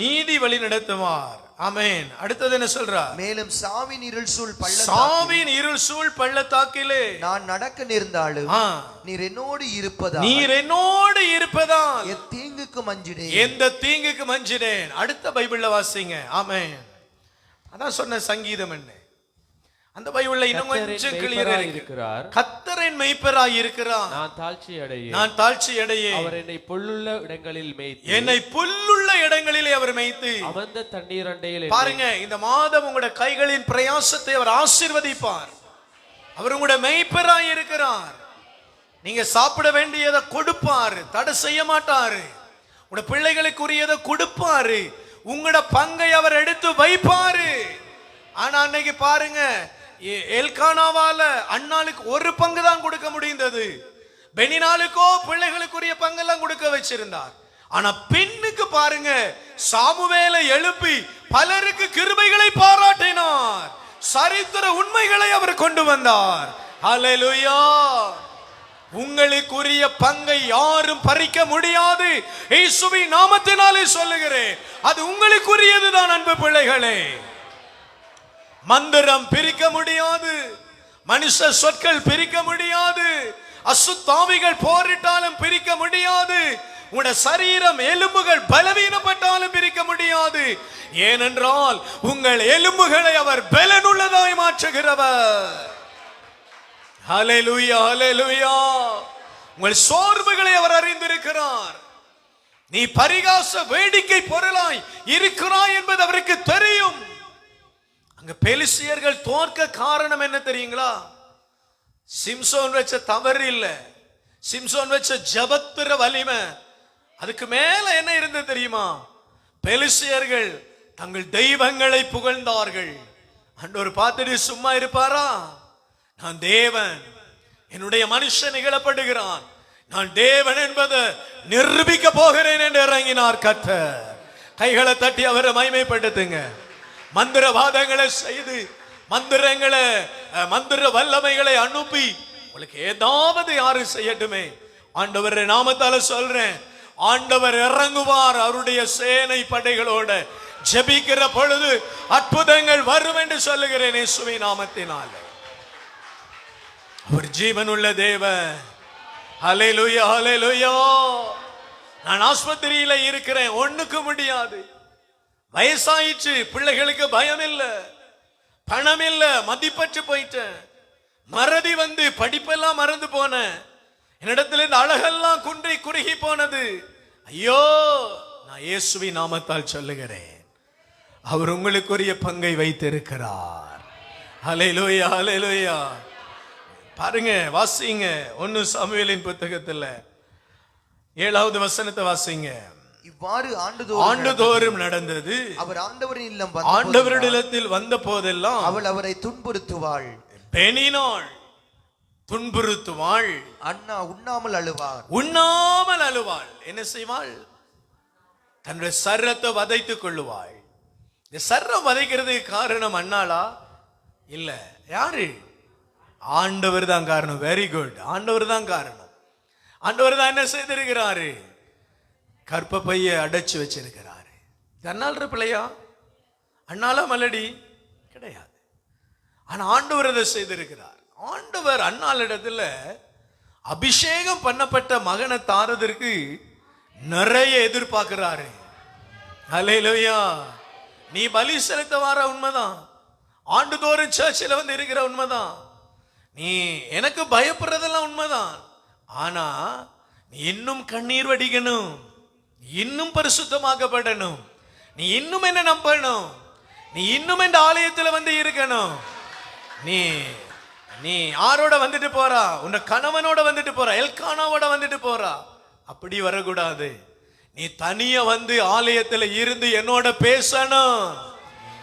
நீதி வழி நடத்துவார். ஆமென். அடுத்தது என்ன சொல்றார்? மேலும் சாவின் இருள் சூழ் பள்ளத்தாக்கிலே நான் நடக்க நேர்ந்தாலும் நீர் என்னோடு இருப்பதால் எந்த தீங்குக்கு மஞ்சினேன். அடுத்த பைபிள்ல வாசிங்க. ஆமென். அதான் சொன்ன சங்கீதம் என்ன? அந்த பைபிள்ல இன்னும் கொஞ்சம் கிளியரா இருக்கிறார். கர்த்தர் என் மேய்ப்பராய் இருக்கிறார். நான் தாழ்ச்சி அடையே. அவர் என்னை புல்லுள்ள இடங்களில் மேய்த்து. என்னை புல்லுள்ள இடங்களிலே அவர் மேய்த்து. அமர்ந்த தண்ணீர் அண்டையில். பாருங்க, இந்த மாதம் உங்களுடைய கைகளின் பிரயாசத்தை அவர் ஆசீர்வதிப்பார். அவர் உங்களுடைய மேய்ப்பராய் இருக்கிறார். நீங்க சாப்பிட வேண்டியதை கொடுப்பாரு, தடை செய்ய மாட்டாரு. உங்களுடைய பிள்ளைகளுக்குரியதை கொடுப்பாரு. உங்களோட பங்கை அவர் எடுத்து வைப்பாரு. ஆனா அன்னைக்கு பாருங்க, எல்கானாவால அண்ணாளுக்கு ஒரு பங்கு தான் கொடுக்க முடிந்தது. பெனினாலுக்கோ பிள்ளைகளுக்குரிய பங்கெல்லாம் கொடுக்க வச்சிருந்தார். ஆனா பெண்ணுக்கு பாருங்க, சாமுவேலை எழுப்பி பலருக்கு கிருபைகளை பாராட்டினார். சரித்திர உண்மைகளை அவர் கொண்டு வந்தார். ஹல்லேலூயா. உங்களுக்குரிய பங்கை யாரும் பறிக்க முடியாது. இயேசுவின் நாமத்தினாலே சொல்லுகிறேன், அது உங்களுக்குரியதுதான். அன்பு பிள்ளைகளே, மந்திரம் பிரிக்க முடியாது, மனுஷ சொற்கள் பிரிக்க முடியாது, அசுத்தாவிகள் போரிட்டாலும் பிரிக்க முடியாது, உங்களுடைய சரீரம் எலும்புகள் பலவீனப்பட்டாலும் பிரிக்க முடியாது. ஏனென்றால் உங்கள் எலும்புகளை அவர் பலனுள்ளதாய் மாற்றுகிறவர். ஹல்லேலூயா, ஹல்லேலூயா. உங்கள் சோர்வுகளை அவர் அறிந்திருக்கிறார். நீ பரிகாச வேடிக்கை பொருளாய் இருக்கிறாய் என்பது அவருக்கு தெரியும். அங்க பெலிஸ்தியர்கள் தோற்க காரணம் என்ன தெரியுங்களா? சிம்சோன் வச்ச தவறு இல்ல, சிம்சோன் வச்ச ஜபத்திர வலிமை. அதுக்கு மேல என்ன இருந்தது தெரியுமா? பெலிஸ்தியர்கள் தங்கள் தெய்வங்களை புகழ்ந்தார்கள். ஆண்டவர் பார்த்துட்டு சும்மா இருப்பாரா? நான் தேவன், என்னுடைய மனுஷன் நிகழப்படுகிறான், நான் தேவன் என்பதை நிரூபிக்க போகிறேன் என்று இறங்கினார் கர்த்தர். கைகளை தட்டி அவரை மகிமைப்படுத்துங்க. மந்திரவாதங்களை செய்து, மந்திர வல்லமைகளை அனுப்பி உங்களுக்கு ஏதாவது யாரு செய்யட்டுமே, ஆண்டவர் நாமத்தால சொல்றேன், ஆண்டவர் இறங்குவார் அவருடைய சேனை படைகளோட. ஜெபிக்கிற பொழுது அற்புதங்கள் வரும் என்று சொல்லுகிறேன் இயேசுவின் நாமத்தினால. அவர் ஜீவனுள்ள தேவன். ஹல்லேலூயா, ஹல்லேலூயா. நான் ஆஸ்பத்திரியில இருக்கிறேன், ஒண்ணுக்கு முடியாது, வயசாயிற்று, பிள்ளைகளுக்கு பயம் இல்ல, பணம் இல்ல, மதிப்பற்று போயிட்டேன், மறதி வந்து படிப்பெல்லாம் மறந்து போன, என்னிடத்துல இந்த அழகெல்லாம் குன்றி குறுகி போனது. ஐயோ, நான் இயேசுவின் நாமத்தால் சொல்லுகிறேன், அவர் உங்களுக்குரிய பங்கை வைத்திருக்கிறார். ஹல்லேலூயா, ஹல்லேலூயா. பாருங்க, வாசிங்க 1 சாமுவேலின் புத்தகத்துல 7வது வசனத்தை வாசிங்க. இவ்வாறு ஆண்டுதோறும் நடந்தது. அவர் ஆண்டவரிடத்தில் வந்த போதெல்லாம் அவள் அவரை துன்புறுத்துவாள். பெனினாள் துன்புறுத்துவாள். அண்ணா உண்ணாமல் அழுவார். உண்ணாமல் அழுவாள். என்ன செய்வாள்? தன்னுடைய சர்ரத்தை வதைத்துக் கொள்ளுவாள். இந்த சர்ரம் வதைக்கிறதுக்கு காரணம் அண்ணாளா? இல்ல, யாரு? ஆண்டவர் தான் காரணம். Very good. ஆண்டவர் தான் காரணம். ஆண்டவர் தான் என்ன செய்திருக்கிறாரு? கற்ப பைய அடைச்சு வச்சிருக்கிறாரு. அண்ணாள் பிள்ளையா? அண்ணாலா மலடி கிடையாது. ஆனா ஆண்டவர் அதை செய்திருக்கிறார். ஆண்டவர் அண்ணாள் இடத்துல அபிஷேகம் பண்ணப்பட்ட மகனை தாரதற்கு நிறைய எதிர்பார்க்கிறாரு. அல்லேலூயா. நீ பலி செலுத்த வர உண்மைதான், ஆண்டுதோறும் சர்ச்சில் வந்து இருக்கிற உண்மைதான், நீ எனக்கு பயப்படுறதெல்லாம் உண்மைதான். ஆனா நீ இன்னும் கண்ணீர் வடிக்கணும், இன்னும் பரிசுத்தமாக்கப்படணும், நீ இன்னும் என்ன நம்பணும், நீ இன்னும் இந்த ஆலயத்தில் வந்து இருக்கணும். நீ நீ யாரோட வந்துட்டு போறா? உன் கணவனோட வந்துட்டு போறா, எல்கானாவோட வந்துட்டு போறா. அப்படி வரக்கூடாது. நீ தனிய வந்து ஆலயத்தில் இருந்து என்னோட பேசணும்.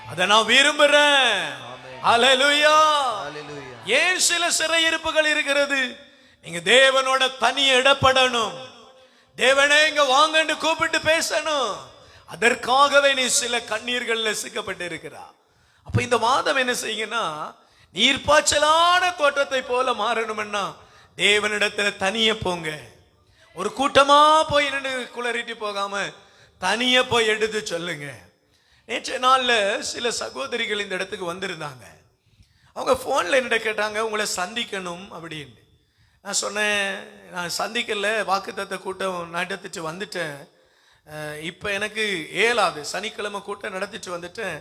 அதை நான் விரும்புறேன். அல்லேலூயா. ஏன் சில சிறையிருப்புகள் இருக்கிறது? நீங்க தேவனோட தனிய இடப்படணும். தேவனே இங்க வாங்கன்னு கூப்பிட்டு பேசணும். அதற்காகவே நீ சில கண்ணீர்கள்ல சிக்கப்பட்டு இருக்கிறா. அப்ப இந்த மாதம் என்ன செய்யுங்கன்னா, நீர்ப்பாய்ச்சலான தோட்டத்தை போல மாறணும்னா தேவனிடத்துல தனிய போங்க. ஒரு கூட்டமா போய் நின்று குளறிட்டு போகாம தனிய போய் எடுத்து சொல்லுங்க. நேற்றைய நாள்ல சில சகோதரிகள் இந்த இடத்துக்கு வந்திருந்தாங்க. அவங்க போன்ல என்னிட்ட கேட்டாங்க, உங்களை சந்திக்கணும் அப்படின்னு. நான் சொன்னேன், நான் சந்திக்கல, வாக்குத்தத்த கூட்டம் நடத்திட்டு வந்துட்டேன். இப்போ எனக்கு ஏலாது, சனிக்கிழமை கூட்டம் நடத்திட்டு வந்துட்டேன்,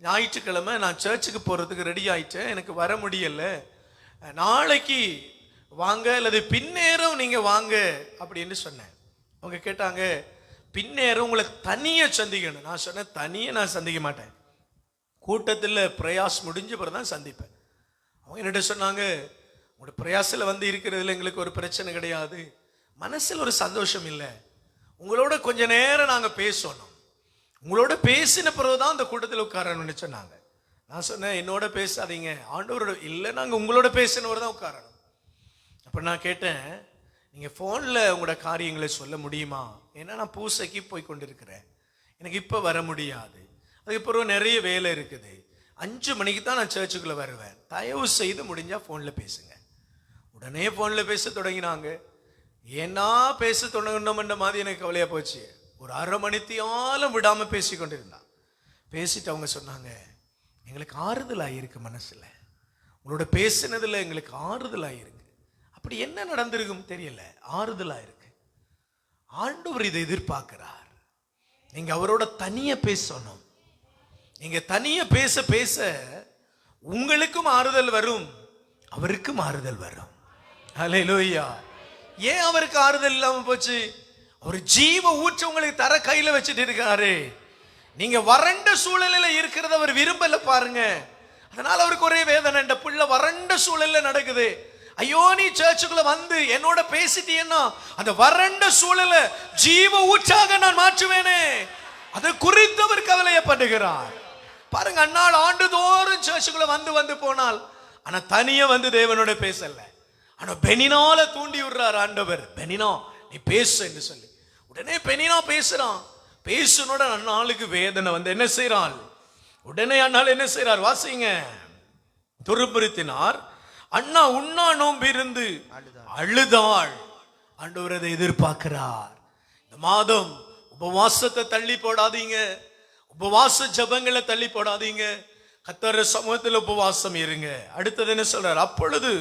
ஞாயிற்றுக்கிழமை நான் சர்ச்சுக்கு போகிறதுக்கு ரெடி ஆயிட்டேன், எனக்கு வர முடியல, நாளைக்கு வாங்க அல்லது பின்னேரம் நீங்கள் வாங்க அப்படின்னு சொன்னேன். அவங்க கேட்டாங்க, பின்னேரம் உங்களை தனியாக சந்திக்கணும். நான் சொன்னேன், தனியாக நான் சந்திக்க மாட்டேன், கூட்டத்தில் பிரயாஸ் முடிஞ்ச பிறகு தான் சந்திப்பேன். அவங்க என்னிட்ட சொன்னாங்க, உங்களோட பிரயாசில் வந்து இருக்கிறதுல எங்களுக்கு ஒரு பிரச்சனை கிடையாது, மனசில் ஒரு சந்தோஷம் இல்லை, உங்களோட கொஞ்ச நேரம் நாங்கள் பேசணும், உங்களோட பேசின பிறகுதான் அந்த கூட்டத்தில் உட்காரணும்னு சொன்னாங்க. நான் சொன்னேன், என்னோட பேசாதீங்க, ஆண்டவரோட இல்லை, நாங்கள் உங்களோட பேசினவர் தான் உட்காரணும். அப்போ நான் கேட்டேன், நீங்கள் ஃபோனில் உங்களோட காரியங்களை சொல்ல முடியுமா? ஏன்னா நான் பூசைக்கு போய் கொண்டிருக்கிறேன், எனக்கு இப்போ வர முடியாது, அதுக்கப்புறம் நிறைய வேலை இருக்குது, 5 மணிக்கு தான் நான் சர்ச்சுக்குள்ளே வருவேன், தயவு செய்து முடிஞ்சால் ஃபோனில் பேசுங்க. உடனே ஃபோனில் பேச தொடங்கினாங்க. ஏன்னா பேச தொடங்கணும்ன்ற மாதிரி எனக்கு கவலையாக போச்சு. ஒரு 1/2 மணித்தியாலும் விடாமல் பேசி கொண்டிருந்தான். பேசிட்டு அவங்க சொன்னாங்க, எங்களுக்கு ஆறுதலாக இருக்கு, மனசில் உங்களோட பேசினதில் எங்களுக்கு ஆறுதலாக இருக்கு. அப்படி என்ன நடந்திருக்கும் தெரியல, ஆறுதலாக இருக்கு. ஆண்டவர் இதை எதிர்பார்க்கிறார். நீங்க அவரோட தனிய பேசணும். நீங்க தனிய பேச பேச உங்களுக்கும் ஆறுதல் வரும், அவருக்கும் ஆறுதல் வரும். அல்லேலூயா. ஏன் அவருக்கு ஆறுதல் இல்லாம போச்சு? ஒரு ஜீவ ஊற்று உங்களுக்கு தர கையில வச்சுட்டு இருக்காரு. நீங்க வறண்ட சூழலில் இருக்கிறத அவர் விரும்பல பாருங்க. அதனால அவருக்கு ஒரே வேதனை, இந்த புள்ள வறண்ட சூழல்ல நடக்குது, ஐயோ நீ சர்ச்சுக்குள்ள வந்து என்னோட பேசிட்டீன்னா அந்த வறண்ட சூழல ஜீவ ஊற்றாக நான் மாற்றுவேனே, அதை குறித்து அவர் கவலையப்படுகிறார். பாருங்க, அந்நாள் ஆண்டுதோறும் சர்ச்சுக்குள்ள வந்து வந்து போனால், ஆனா தனியா வந்து தேவனோட பேசல. ஆனா பெனினால தூண்டி விடுறார் ஆண்டவர், பெனினா நீ பேசு என்று சொல்லி. உடனே பெனினா பேசுறான். பேசுனோட அந்நாளுக்கு வேதனை வந்து என்ன செய்யறாள்? உடனே அந்நாள் என்ன செய்யறார்? வாசிங்க. துருபுறுத்தினார், அண்ணா உண்ணா நோம்பு இருந்து அழுதாள். ஆண்டவர் அதை எதிர்பார்க்கிறார். இந்த மாதம் உபவாசத்தை தள்ளி போடாதீங்க, உபவாச ஜபங்களை தள்ளி போடாதீங்க, கர்த்தர் சமூகத்தில் உபவாசம் இருங்க. அடுத்தது என்ன சொல்றார்? அப்பொழுது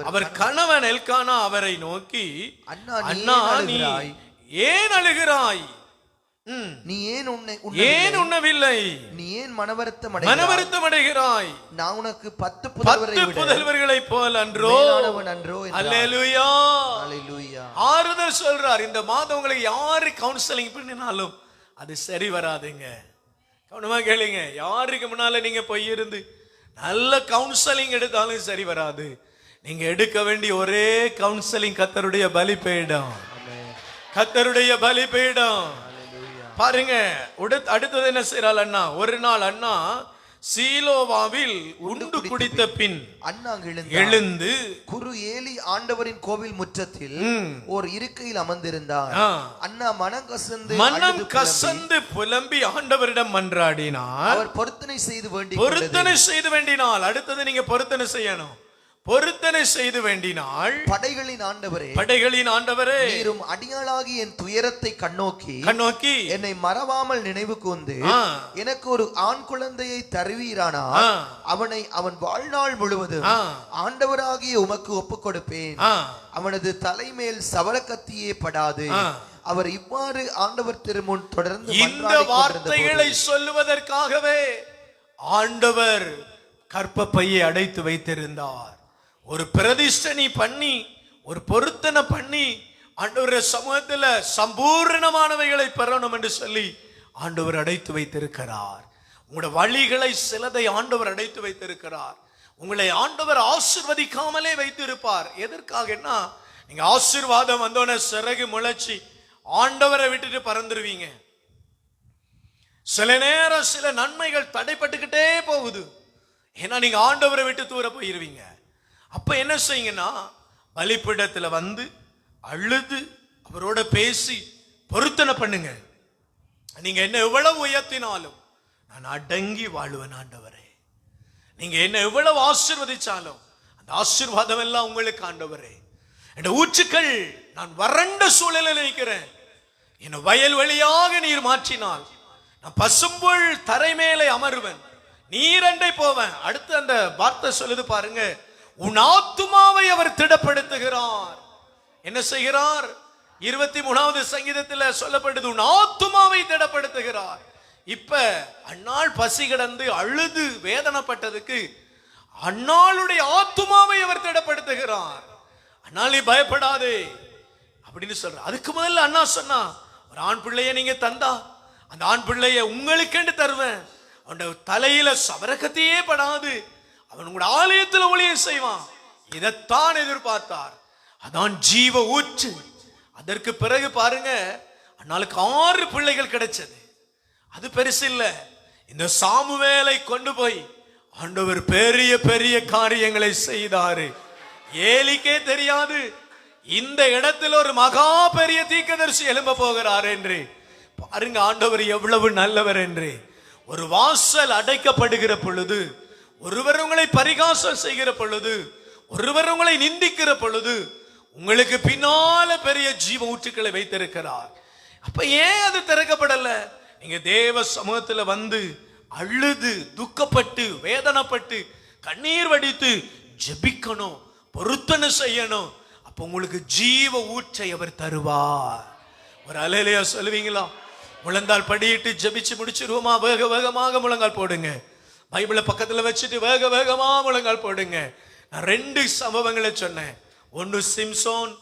அவர் கணவன் எல்கானா அவரை நோக்கி, அண்ணா நீ ஏன் அழுகிறாய்? நீ ஏன் உண்ணவில்லை? நீ ஏன் மனவருத்தம் அடைகிறாய்? நான் உனக்கு 10 புதல்வர்களை போல் அன்றோ? அல்லேலூயா. ஆறுதல் சொல்றார். இந்த மாதம் உங்களுக்கு யாரு கவுன்சிலிங் பண்ணினாலும் அது சரி வராதுங்க. கவனமா கேளுங்க. யாருக்கு முன்னால நீங்க போய் இருந்து நல்ல கவுன்சிலிங் எடுத்தாலும் சரி வராது. நீங்க எடுக்க வேண்டிய ஒரே கவுன்சிலிங் கர்த்தருடைய பலிபீடம், கர்த்தருடைய பலிபீடம். பாருங்க, அடுத்தது என்ன செய்யறாள் அண்ணா? ஒரு நாள் அண்ணா சீலோவாவில் உண்டு குடித்த பின் அண்ணா எழுந்து குரு ஏலி ஆண்டவரின் கோவில் முற்றத்தில் ஒரு இருக்கையில் அமர்ந்திருந்தார். அண்ணா மனம் கசந்து புலம்பி ஆண்டவரிடம் மன்றாடினார். அவர் பொருத்தனை செய்து வேண்டினார். அடுத்தது நீங்க பொருத்தனை செய்யணும். பொருத்தனை செய்து வேண்டினால், படைகளின் ஆண்டவரே, படைகளின் ஆண்டவரே, நீரும் அடியாளாகி என் துயரத்தை கண்ணோக்கி என்னை மறவாமல் நினைவு கூர்ந்து எனக்கு ஒரு ஆண் குழந்தையை தருவீரானால் அவனை அவன் வாழ்நாள் முழுவதும் ஆண்டவராகிய உமக்கு ஒப்புக் கொடுப்பேன். அவனது தலைமேல் சவரக்கத்தியே படாது. அவர் இவ்வாறு ஆண்டவர் திருமுன் தொடர்ந்து இந்த வார்த்தைகளை சொல்லுவதற்காகவே ஆண்டவர் கற்பப்பையை அடைத்து வைத்திருந்தார். ஒரு பிரதிஷ்டனை பண்ணி, ஒரு பொருத்தனை பண்ணி, ஆண்டவர் சமூகத்தில் சம்பூர்ணமானவைகளை பெறணும் என்று சொல்லி ஆண்டவர் அடைத்து வைத்திருக்கிறார். உங்களுடைய வழிகளை சிலதை ஆண்டவர் அடைத்து வைத்திருக்கிறார். உங்களை ஆண்டவர் ஆசீர்வதிக்காமலே வைத்திருப்பார். எதற்காகன்னா, நீங்க ஆசீர்வாதம் வந்தோன சிறகு முளைச்சி ஆண்டவரை விட்டுட்டு பறந்துருவீங்க. சில நேரம் சில நன்மைகள் தடைப்பட்டுக்கிட்டே போகுது. ஏன்னா நீங்க ஆண்டவரை விட்டு தூர போயிருவீங்க. அப்ப என்ன செய்யுங்கன்னா, பலிபீடத்துல வந்து அழுது அவரோட பேசி பொருத்தனை பண்ணுங்க. நீங்க என்ன எவ்வளவு உயர்த்தினாலும் நான் அடங்கி வாழ்வேன் ஆண்டவரே. நீங்க என்ன எவ்வளவு ஆசீர்வதிச்சாலும் அந்த ஆசீர்வாதம் எல்லாம் உங்களுக்கு ஆண்டவரே. என் ஊற்றுக்கள் நான் வறண்ட சூழலில் நிற்கிறேன். என் வயல்வெளியாக நீர் மாற்றினால் நான் பசும்புல் தரை மேலே அமருவேன், நீரண்டை போவேன். அடுத்து அந்த வார்த்தை சொல்லுது பாருங்க, உன் ஆத்துமாவை அவர் திடப்படுத்துகிறார். என்ன செய்கிறார்? 23வது சங்கீதத்தில் சொல்லப்படுது, உன் ஆத்துமாவை திடப்படுத்துகிறார். இப்ப அன்னாள் பசி கிடந்து அழுது வேதனைப்பட்டதுக்கு அன்னாளுடைய ஆத்துமாவை அவர் திடப்படுத்துகிறார். அன்னாள் நீ பயப்படாதே அப்படின்னு சொல்ற. அதுக்கு முதல்ல அண்ணா சொன்னா, ஒரு ஆண் பிள்ளைய நீங்க தந்தா அந்த ஆண் பிள்ளைய உங்களுக்கென்று தருவேன். அவன் தலையில சவரக்கத்தையே படாது, அவன் உங்களோட ஆலயத்தில் ஊழியம் செய்வான். இதைத்தான் எதிர்பார்த்தார். அதான் ஜீவ ஊற்று. அதற்கு பிறகு பாருங்க, அன்னாளுக்கு 6 பிள்ளைகள் கிடைச்சது. அது பெருசு இல்ல. இந்த சாமுவேலை கொண்டு போய் ஆண்டவர் பெரிய பெரிய காரியங்களை செய்தாரு. ஏலிக்கே தெரியாது இந்த இடத்தில் ஒரு மகா பெரிய தீர்க்கதரிசி எழும்ப போகிறார் என்று. பாருங்க ஆண்டவர் எவ்வளவு நல்லவர் என்று. ஒரு வாசல் அடைக்கப்படுகிற பொழுது, ஒருவர் உங்களை பரிகாசம் செய்கிற பொழுது, ஒருவர் உங்களை நிந்திக்கிற பொழுது, உங்களுக்கு பின்னால பெரிய ஜீவ ஊற்றுக்களை வைத்திருக்கிறார். அப்ப ஏன் அது திறக்கப்படல? நீங்க தேவ சமூகத்துல வந்து அழுது துக்கப்பட்டு வேதனைப்பட்டு கண்ணீர் வடித்து ஜெபிக்கணும், பொருத்தனை செய்யணும். அப்ப உங்களுக்கு ஜீவ ஊற்றை அவர் தருவார். ஒரு அல்லேலூயா சொல்லுவீங்களா? முழங்கால் படியிட்டு ஜெபிச்சு முடிச்சிருவோமா? வேக வேகமாக முழங்கால் போடுங்க. பைபிளை பக்கத்துல வச்சுட்டு வேக வேகமா முழங்கால் போடுங்க. நான் 2 சம்பவங்களை சொன்னேன். ஒன்று சிம்சோன்,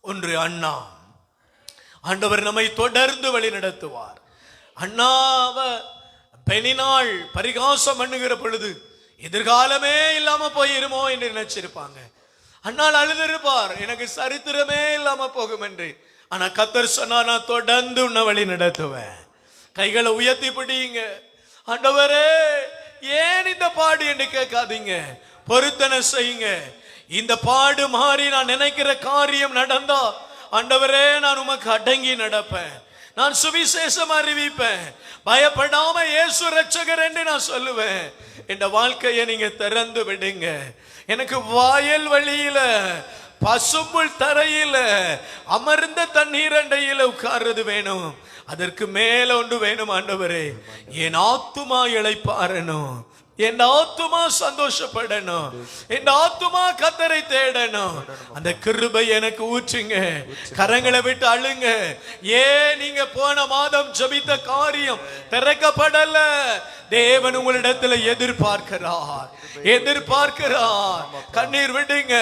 ஒன்று அண்ணா. ஆண்டவர் நம்மை தொடர்ந்து வழி நடத்துவார். அண்ணாவ பெனினாள் பரிகாசம் பண்ணுகிற பொழுது எதிர்காலமே இல்லாம போயிருமோ என்று நினைச்சிருப்பாங்க. அண்ணாள் அழுதிருப்பார், எனக்கு சரித்திரமே இல்லாம போகும் என்று. ஆனா கர்த்தர் சொன்னா, நான் தொடர்ந்து உன்னை வழி நடத்துவேன். கைகளை உயர்த்தி பிடிங்க. ஆண்டவரே ஏன் இந்த பாடு என்று கேட்காதீங்க, பொருத்தனை செய்யுங்க. இந்த பாடு மாறி நான் நினைக்கிற காரியம் நடந்தா, ஆண்டவரே நான் உமக்கு அடங்கி நடப்பேன், நான் சுவிசேஷம் அறிவிப்பேன், பயப்படாம இயேசு ரட்சகர் என்று நான் சொல்லுவேன். இந்த வாழ்க்கையை நீங்க திறந்து விடுங்க. எனக்கு வயல் வழியில பசும்புல் தரையில அமர்ந்த தண்ணீர் அண்டையில உட்கார்றது வேணும். அதற்கு மேல ஒன்று வேணும் ஆண்டவரே. என் ஆத்துமா இளைப்பாறணும், என் ஆத்துமா சந்தோஷப்படணும், என் ஆத்துமா கர்த்தரை தேடணும். அந்த கிருபை எனக்கு ஊற்றுங்க. கரங்களை விட்டு அழுங்க. ஏன் நீங்க போன மாதம் ஜெபித்த காரியம் திறக்கப்படல? தேவன் உங்களிடத்துல எதிர்பார்க்கிறார், எதிர்பார்க்கிறார். கண்ணீர் விடுங்க.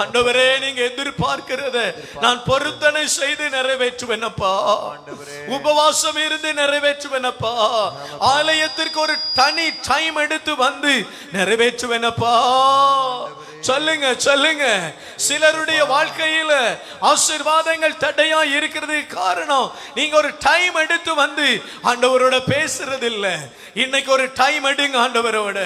ஆண்டவரே நீங்க எதிர்பார்க்கிறத நான் பொருத்தனை செய்து நிறைவேற்றுவேனப்பா, உபவாசம் இருந்து நிறைவேற்றுவேனப்பா, ஆலயத்திற்கு ஒரு தனி டைம் எடுத்து வந்து நிறைவேற்றுவேனப்பா. சொல்லுங்க சொல்லுங்க. சிலருடைய வாழ்க்கையில ஆசீர்வாதங்கள் தடையா இருக்கிறதுக்கு காரணம் நீங்க ஒரு டைம் எடுத்து வந்து ஆண்டவரோட பேசுறது இல்ல. இன்னைக்கு ஒரு டைம் எடுங்க ஆண்டவரோட.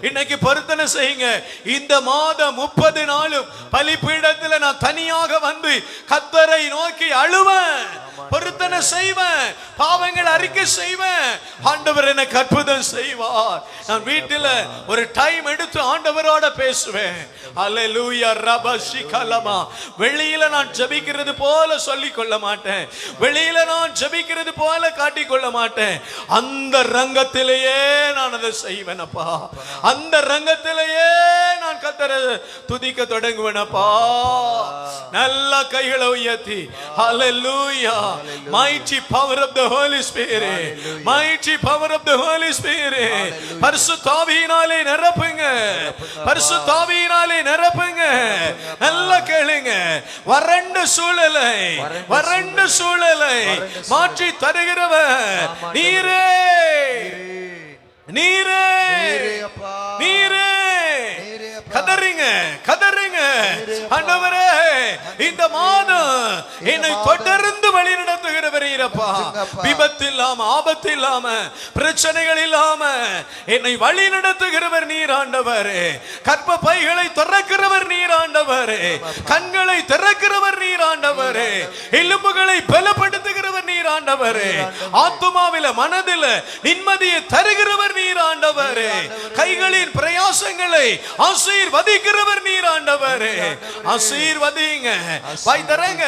இன்னைக்கு பொருத்தனை செய்யுங்க. இந்த மாதம் 30 நாளும் பலிபீடத்தில் நான் தனியாக வந்து கர்த்தரை நோக்கி அழுவேன். பொருத்தனை செய்வேன், பாவங்கள் அறிக்கை செய்வேன். ஆண்டவர் எனக்கு அற்புதம் செய்வார். நான் வீட்டில் ஒரு டைம் எடுத்து ஆண்டவரோட பேசுவேன். அல்லேலூயா ரபஷிகலமா. வெளியில நான் ஜெபிக்கிறது போல சொல்லிக் கொள்ள மாட்டேன், வெளியில நான் ஜெபிக்கிறது போல காட்டிக் கொள்ள மாட்டேன். அந்த ரங்கத்திலேயே நான் அதை செய்வேன் அப்பா. அந்த ரங்கத்திலேயே நான் கர்த்தரை துதிக்க தொடங்குவேன் அப்பா. நல்ல கைகளை உயர்த்தி ஹalleluya. mighty power of the holy spirit, mighty power of the holy spirit. பரிசுத்த ஆவியினாலே நிரப்புங்க, பரிசுத்த ஆவியினாலே நிரப்புங்க. நல்ல கேளுங்க. வறண்ட சூழலை, வறண்ட சூழலை மாற்றி தருகிறவர் நீரே, நீரே, நீரே. கதறிங்க, கதறிங்க. ஆண்டவரே, இந்த மாதம் என்னை தொடர்ந்து வழி நடத்துகிறவர் நீரப்பா. விபத்து இல்லாம, ஆபத்து இல்லாம, பிரச்சனைகள் இல்லாம என்னை வழி நடத்துகிறவர் நீர் ஆண்டவரே. கற்ப பைகளை திறக்கிறவர் நீர் ஆண்டவரே. கண்களை திறக்கிறவர் நீர் ஆண்டவரே. எலும்புகளை பலப்படுத்துகிறவர் நீர் ஆண்டவரே. ஆத்துமாவில மனதில நிம்மதியை தருகிறவர் நீர் ஆண்டவரே. கைகளின் பிரயாசங்களை ஆசீர்வதிக்கிறவர் நீர் ஆண்டவரே. ஆசீர்வதிங்க, வாய் தரங்க.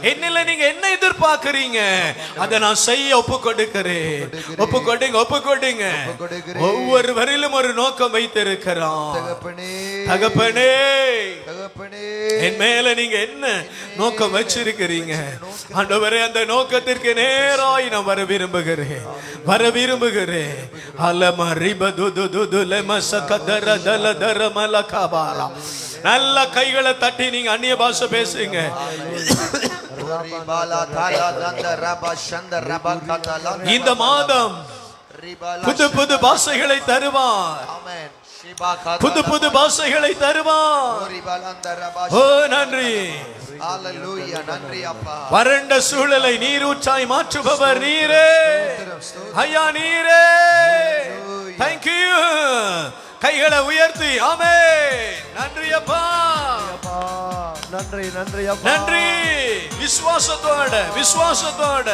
என்னில நீங்க என்ன எதிர்பார்க்கிறீங்க அதை நான் செய்ய ஒப்பு கொடுக்கிறேன். ஒப்பு கொடுங்க, ஒப்பு கொடுங்க. ஒவ்வொரு வரிலும் ஒரு நோக்கம் வைத்திருக்கிறான். தகப்பனே, என் மேல நீங்க என்ன நோக்கம் வச்சிருக்கிறீங்க ஆண்டவரே? அந்த நோக்கத்திற்கு நேராய் நான் வர விரும்புகிறேன், வர விரும்புகிறேன். அலமா ரிபதுதுதுலம சகதர தலதர மலகபாரா. நல்ல கைகளை தட்டி நீங்க அந்நிய பாஷை பேசுங்க. இந்த மாதம் புது புது பாஷைகளை தருவார், புது புது பாஷைகளை தருவார். ஓ நன்றி, நன்றி அப்பா. வறண்ட சூழலை நீரூற்றாய் மாற்றுபவர் நீரே ஐயா, நீரே. தேங்க்யூ. கைகளை உயர்த்தி ஆமென். நன்றி அப்பா, நன்றி, நன்றி அப்பா, நன்றி. விசுவாசத்தோட, விசுவாசத்தோட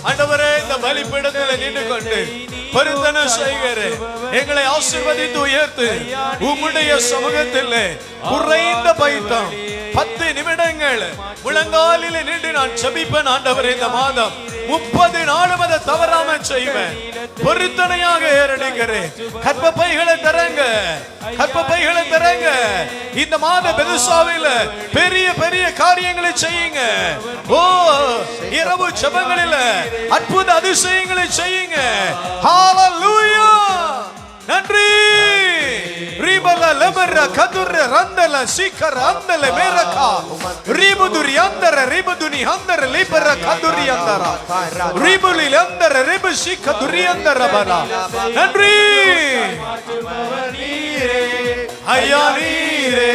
ஆண்டவரே இந்த பலிபீடத்தில் நின்று கொண்டு பொருத்தனை செய்கிறேன். எங்களை ஆசீர்வதித்து உயர்த்து. உம்முடைய சமூகத்தில் குறைந்த பைத்தம் 10 நிமிடங்கள் முழங்காலில் நின்று நான் ஜெபிப்பேன் ஆண்டவரே. இந்த மாதம் 30 நாளும் அதை தவறாம செய்வேன். பொருத்தனையாக ஏறெடுக்கிறேன். கற்ப பைகளை தரங்க, கற்ப பைகளை தரங்க. இந்த மாத பெருசாவில பெரிய பெரிய காரியங்களை செய்யுங்க. ஓ இரவு ஜெபங்களில் அற்புத அதிசயங்களை செய்யுங்க. ஹalleluya. நன்றி. ரிபல லமர கதுர ரந்தல சிக்கர அந்தல மேரகா ரிபுதுரி அந்தர ரிபுதுனி அந்தர லிபர கதுரி அந்தர ரிபுலி அந்தர ரிபு சிக்கதுரி அந்தர பனா. நன்றி ஐயா, நீரே.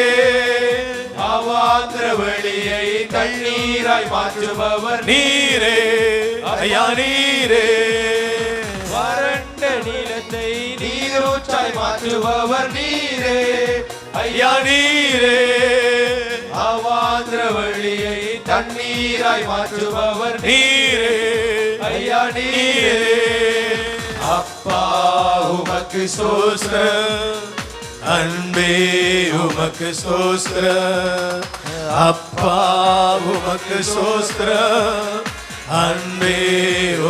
அவாந்திர வெளியை தண்ணீராய் மாற்றுபவர் நீரே ஐயா, நீரே. வறண்ட நிலத்தை நீரூற்றாய் மாற்றுபவர் நீரே ஐயா, நீரே. அவாந்திர வெளியை தண்ணீராய் மாற்றுபவர் நீரே ஐயா, நீரே. அப்பா உமக்கு ஸ்தோத்திரம், அன்பே உமக்கு ஸ்தோத்திரம். அப்பா உமக்கு ஸ்தோத்திரம், அன்பே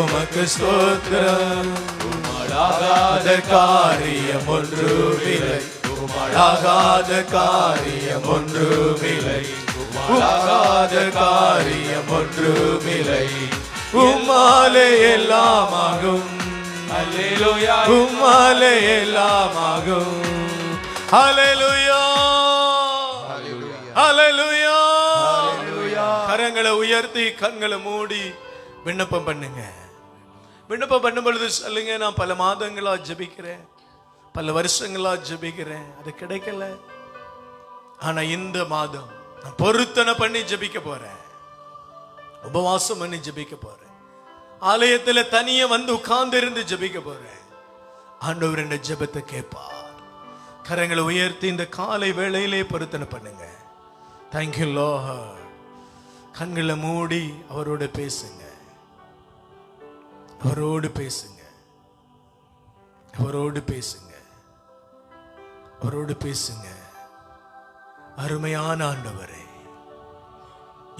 உமக்கு ஸ்தோத்திரம். உமளாகாத காரியம் ஒன்றுமில்லை, உமளாகாத காரியம் ஒன்றுமில்லை, உமளாகாத காரியம் ஒன்றுமில்லை. உம்மாலே எல்லாம் ஆகும், அல்லேலூயா, உம்மாலே எல்லாம் ஆகும். ஹalleluya, ஹalleluya. கரங்களை உயர்த்தி கண்களை மூடி விண்ணப்பம் பண்ணுங்க. விண்ணப்பம் பண்ணும் பொழுது சொல்லுங்க, நான் பல மாதங்களா ஜெபிக்கிறேன், பல வருஷங்களா ஜெபிக்கிறேன், அது கிடைக்கல. ஆனா இந்த மாதம் நான் பொருத்தனை பண்ணி ஜெபிக்க போறேன், உபவாசம் பண்ணி ஜெபிக்க போறேன், ஆலயத்துல தனியே வந்து உட்கார்ந்து இருந்து ஜெபிக்க போறேன். ஆண்டவர் என்ன ஜெபத்தை கேட்பார். கரங்களை உயர்த்தி இந்த காலை வேளையிலே பொருத்தனை பண்ணுங்க. Thank you Lord. கண்களை மூடி அவரோட பேசுங்க. அவரோடு பேசுங்க, அவரோடு பேசுங்க, அவரோடு பேசுங்க. அருமையான ஆண்டவரே,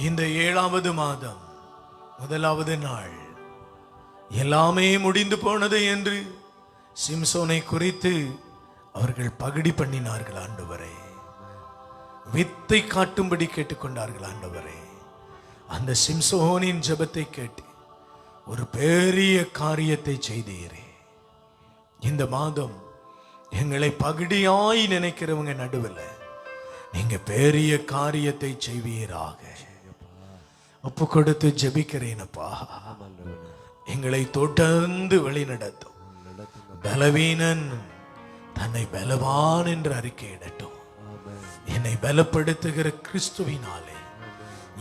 இந்த 7வது மாதம் 1வது நாள் எல்லாமே முடிந்து போனது என்று சிம்சோனை குறித்து அவர்கள் பகடி பண்ணினார்கள் ஆண்டவரே. வித்தை காட்டும்படி கேட்டுக்கொண்டார்கள் ஆண்டவரே. அந்த சிம்சோனின் ஜெபத்தை கேட்டு ஒரு பெரிய காரியத்தை செய்தீரே. இந்த மாதம் எங்களை பகடியாய் நினைக்கிறவங்க நடுவில் நீங்க பெரிய காரியத்தை செய்வீராக. ஒப்பு கொடுத்து ஜெபிக்கிறேனப்பா. எங்களை தொடர்ந்து வழிநடத்தும். பலவீனன் தன்னை பலவான் என்று அறிக்கையிடட்டும். என்னை பலப்படுத்துகிற கிறிஸ்துவினாலே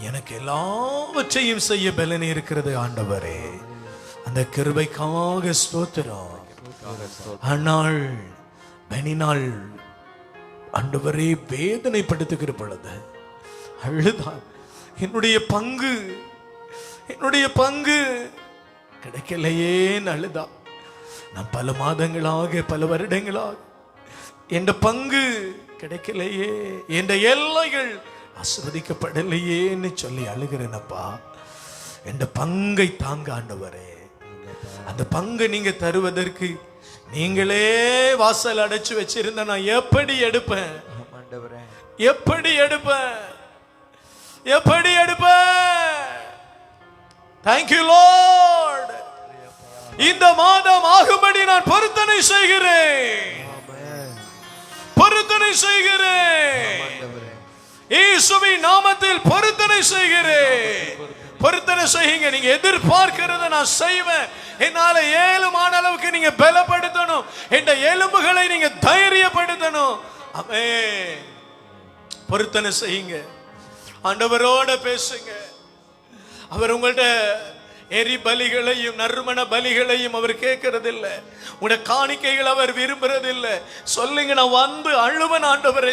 எனக்கு எல்லாவற்றையும் செய்ய பலன் இருக்கிறது ஆண்டவரே. அந்த கிருபைக்காக ஸ்தோத்திரம். ஆனால் பெனினாள் ஆண்டவரே வேதனைப்படுத்துகிற பொழுது அழுதான். என்னுடைய பங்கு கிடைக்கலையே அழுதா. நான் பல மாதங்களாக பல வருடங்களாக என் பங்கு கிடைக்கலையே, என் எல்லைகள் ஆசீர்வதிக்கப்படலையேன்னு சொல்லி அழுகிறேனப்பா. என் பங்கை தாங்க ஆண்டவரே. அந்த பங்கை நீங்க தருவதற்கு நீங்களே வாசல் அடைச்சு வச்சிருந்த நான் எப்படி எடுப்பேன்? எப்படி எடுப்பேன்? Thank you Lord. இந்த மாதம் ஆகும்படி நான் பொருத்தனை செய்கிறேன். இயேசுவின் நாமத்தில் பொருத்தனை செய்யுங்க. நீங்க எதிர்பார்க்கிறத நான் செய்வேன். என்னால ஏழுமான அளவுக்கு நீங்க பலப்படுத்தணும். என்ற எலும்புகளை நீங்க தைரியப்படுத்தணும். ஆமென். பொருத்தனை செய்யுங்க. ஆண்டவரோட பேசுங்க. அவர் உங்கள்ட்ட எரி பலிகளையும் நறுமண பலிகளையும் அவர் கேட்கறதில்லை. உங்களுடைய காணிக்கைகள் அவர் விரும்புறதில்லை. சொல்லுங்க, நான் வந்து அழுவன் ஆண்டவரே.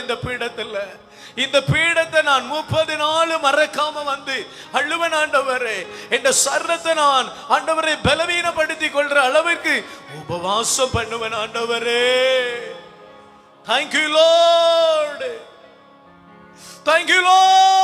இந்த பீடத்தை நான் 30 நாள் மறக்காம வந்து அழுவன் ஆண்டவரே. என்ற சர்ரத்தை நான் ஆண்டவரை பலவீனப்படுத்திக் கொள்ற அளவிற்கு உபவாசம் பண்ணுவன் ஆண்டவரே. Thank you Lord. Thank you Lord.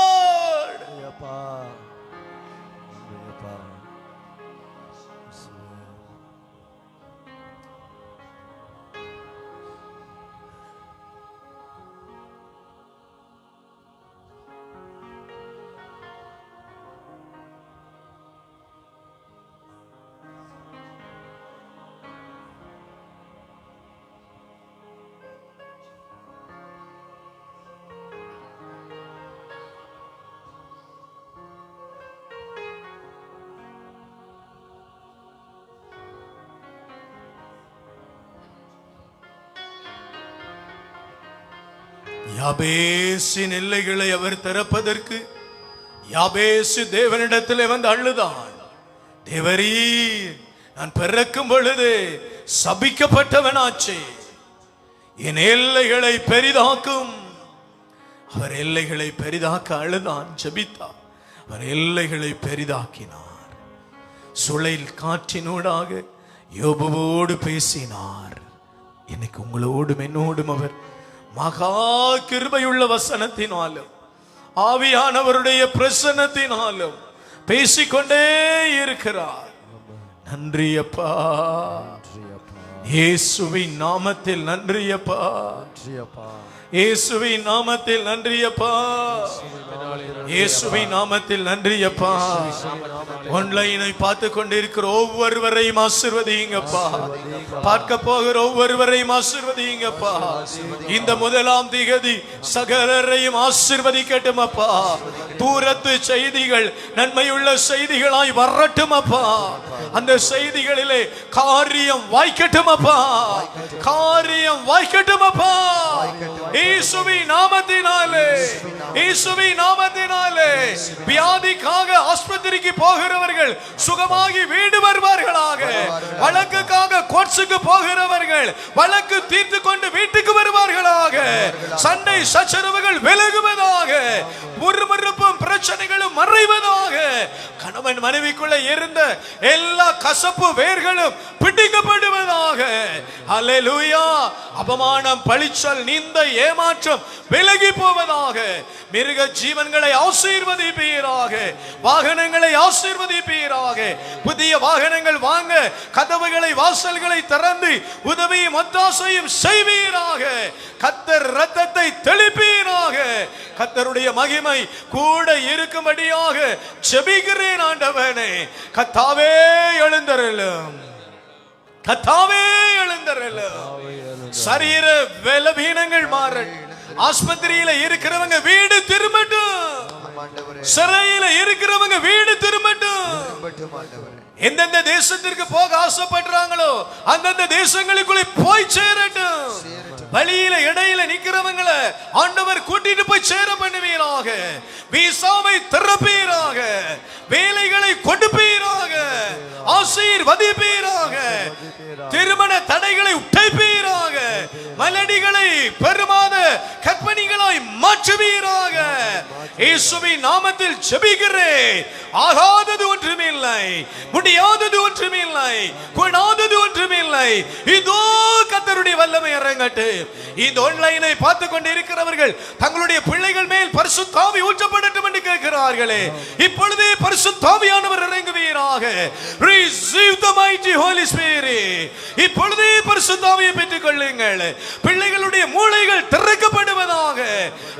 யாபேசின் எல்லைகளை அவர் திறப்பதற்கு யாபேசு தேவனிடத்திலே வந்து அழுதான். தேவரீர், நான் பிறக்கும் பொழுது சபிக்கப்பட்டவனாச்சே, என் எல்லைகளை பெரிதாக்கும். அவர் எல்லைகளை பெரிதாக்க அழுதான், ஜெபித்தார். அவர் எல்லைகளை பெரிதாக்கினார். சுழல் காற்றினூடாக யோபுவோடு பேசினார். இன்னைக்கு உங்களோடும் என்னோடும் அவர் மகா கிருபையுள்ள வசனத்தினாலும் ஆவியானவருடைய பிரசன்னத்தினாலும் பேசிக்கொண்டே இருக்கிறார். நன்றி அப்பா. இயேசுவின் நாமத்தில் நன்றி அப்பா. இயேசுவின் நாமத்தில் நன்றி அப்பா. இயேசுவின் நாமத்தில் நன்றி அப்பா. ஆன்லைனை பார்த்து கொண்டிருக்கிற ஒவ்வொருவரையும் ஆசீர்வதிங்கப்பா. பார்க்க போகிற ஒவ்வொருவரையும் ஆசீர்வதிங்கப்பா. இந்த 1ஆம் திகதி சகலரையும் ஆசீர்வதிக்கட்டும் அப்பா. தூரத்து செய்திகள் நன்மையுள்ள செய்திகளாய் வரட்டும் அப்பா. அந்த செய்திகளிலே காரியம் வாய்க்கட்டும் அப்பா. காரியம் வாய்க்கட்டும் அப்பா. இயேசுவின் நாமத்தினாலே, இயேசுவின் நாமத்தினாலே வியாதிக்காக ஆஸ்பத்திரிக்கு போகிறவர்கள் சுகமாகி வீடு வருவார்களாக. வழக்குக்காக கோர்ட்ஸுக்கு போகிறவர்கள் வழக்கு தீர்த்து கொண்டு வீட்டுக்கு வருவார்களாக. சண்டை சச்சரவுகள் விலகுவதாக, முறுமுறுப்பும் பிரச்சனைகளும் மறைவதாக, கணவன் மனைவிக்குள்ள இருந்த எல்லா கசப்பு வேர்களும் பிடிக்கப்படுவதாக. அல்லேலூயா. அபமானம், பழிச்சல், நிந்தை, ஏமாற்றம் விலகி போவதாக. மிருக ஜீவன்களை ஆசீர்வதிப்பீராக, வாகனங்களை ஆசீர்வதிப்பீராக. புதிய வாகனங்கள் வாங்க கதவுகளை வாசல்களை திறந்து உதவியும் ஒத்தாசையும் செய்வீராக. கர்த்தர் இரத்தத்தை தெளிப்பீராக. கர்த்தருடைய மகிமை கூட இருக்கும்படியாக ஜெபிக்கிறேன் ஆண்டவனே. கர்த்தாவே எழுந்தருளும், கர்த்தாவே எழுந்தருளும். சரீர பலவீனங்கள் மாறட்டும். ஆஸ்பத்திரியில இருக்கிறவங்க வீடு திரும்பட்டும், சிறையில இருக்கிறவங்க வீடு திரும்பட்டும். எந்தெந்த தேசத்திற்கு போக ஆசைப்படுறாங்களோ அந்தந்த தேசங்களுக்குள்ளே போய் சேரட்டும். வழியில இடையில நிக்கிறவங்களை ஆண்டவர் கூட்டிட்டு போய் சேர பண்ணுவீராக. வீசாவை திறப்பீராக, வேலைகளை கொடுப்பீராக, ஆசீர்வதிப்பீராக, திருமண தடைகளை உடைப்பீராக, மலடிகளை பெருமாத கற்பனைகளாய் மாற்றுவீராக. இயேசுவின் நாமத்தில் ஜெபிக்கிறேன். ஆகாதது ஒன்றுமில்லை, முடியாதது ஒன்றுமில்லை, கூடாதது ஒன்றுமில்லை. இதோ கர்த்தருடைய வல்லமை இறங்கட்டு. இந்த ஆன்லைனை பார்த்து கொண்டு இருக்கிறவர்கள் தங்களுடைய பிள்ளைகள் மேல் பரிசுத்த ஆவி ஊற்றப்படட்டும் என்று கேட்கிறார்களே, இப்பொழுதே பரிசுத்த ஆவியானவர் இறங்குவீராக. Receive the mighty Holy Spirit. இப்பொழுதே பரிசுத்த ஆவியை பெற்றுக் கொள்ளுங்கள். பிள்ளைகளுடைய மூளைகள் திறக்கப்படுவதாக.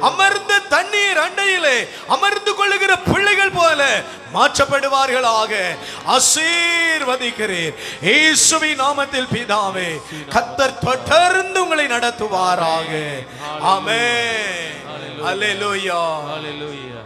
அமர்ந்த தண்ணீர் அண்டையிலே அமர்ந்து கொள்ளுகிற பிள்ளைகள் போல மாற்றப்படுவார்களாக. ஆசீர்வதிக்கிறேன் இயேசுவின் நாமத்தில் பிதாவே. கர்த்தர் தொடர்ந்து உங்களை நடத்துவாராக. ஆமென். அல்லேலூயா. Hallelujah.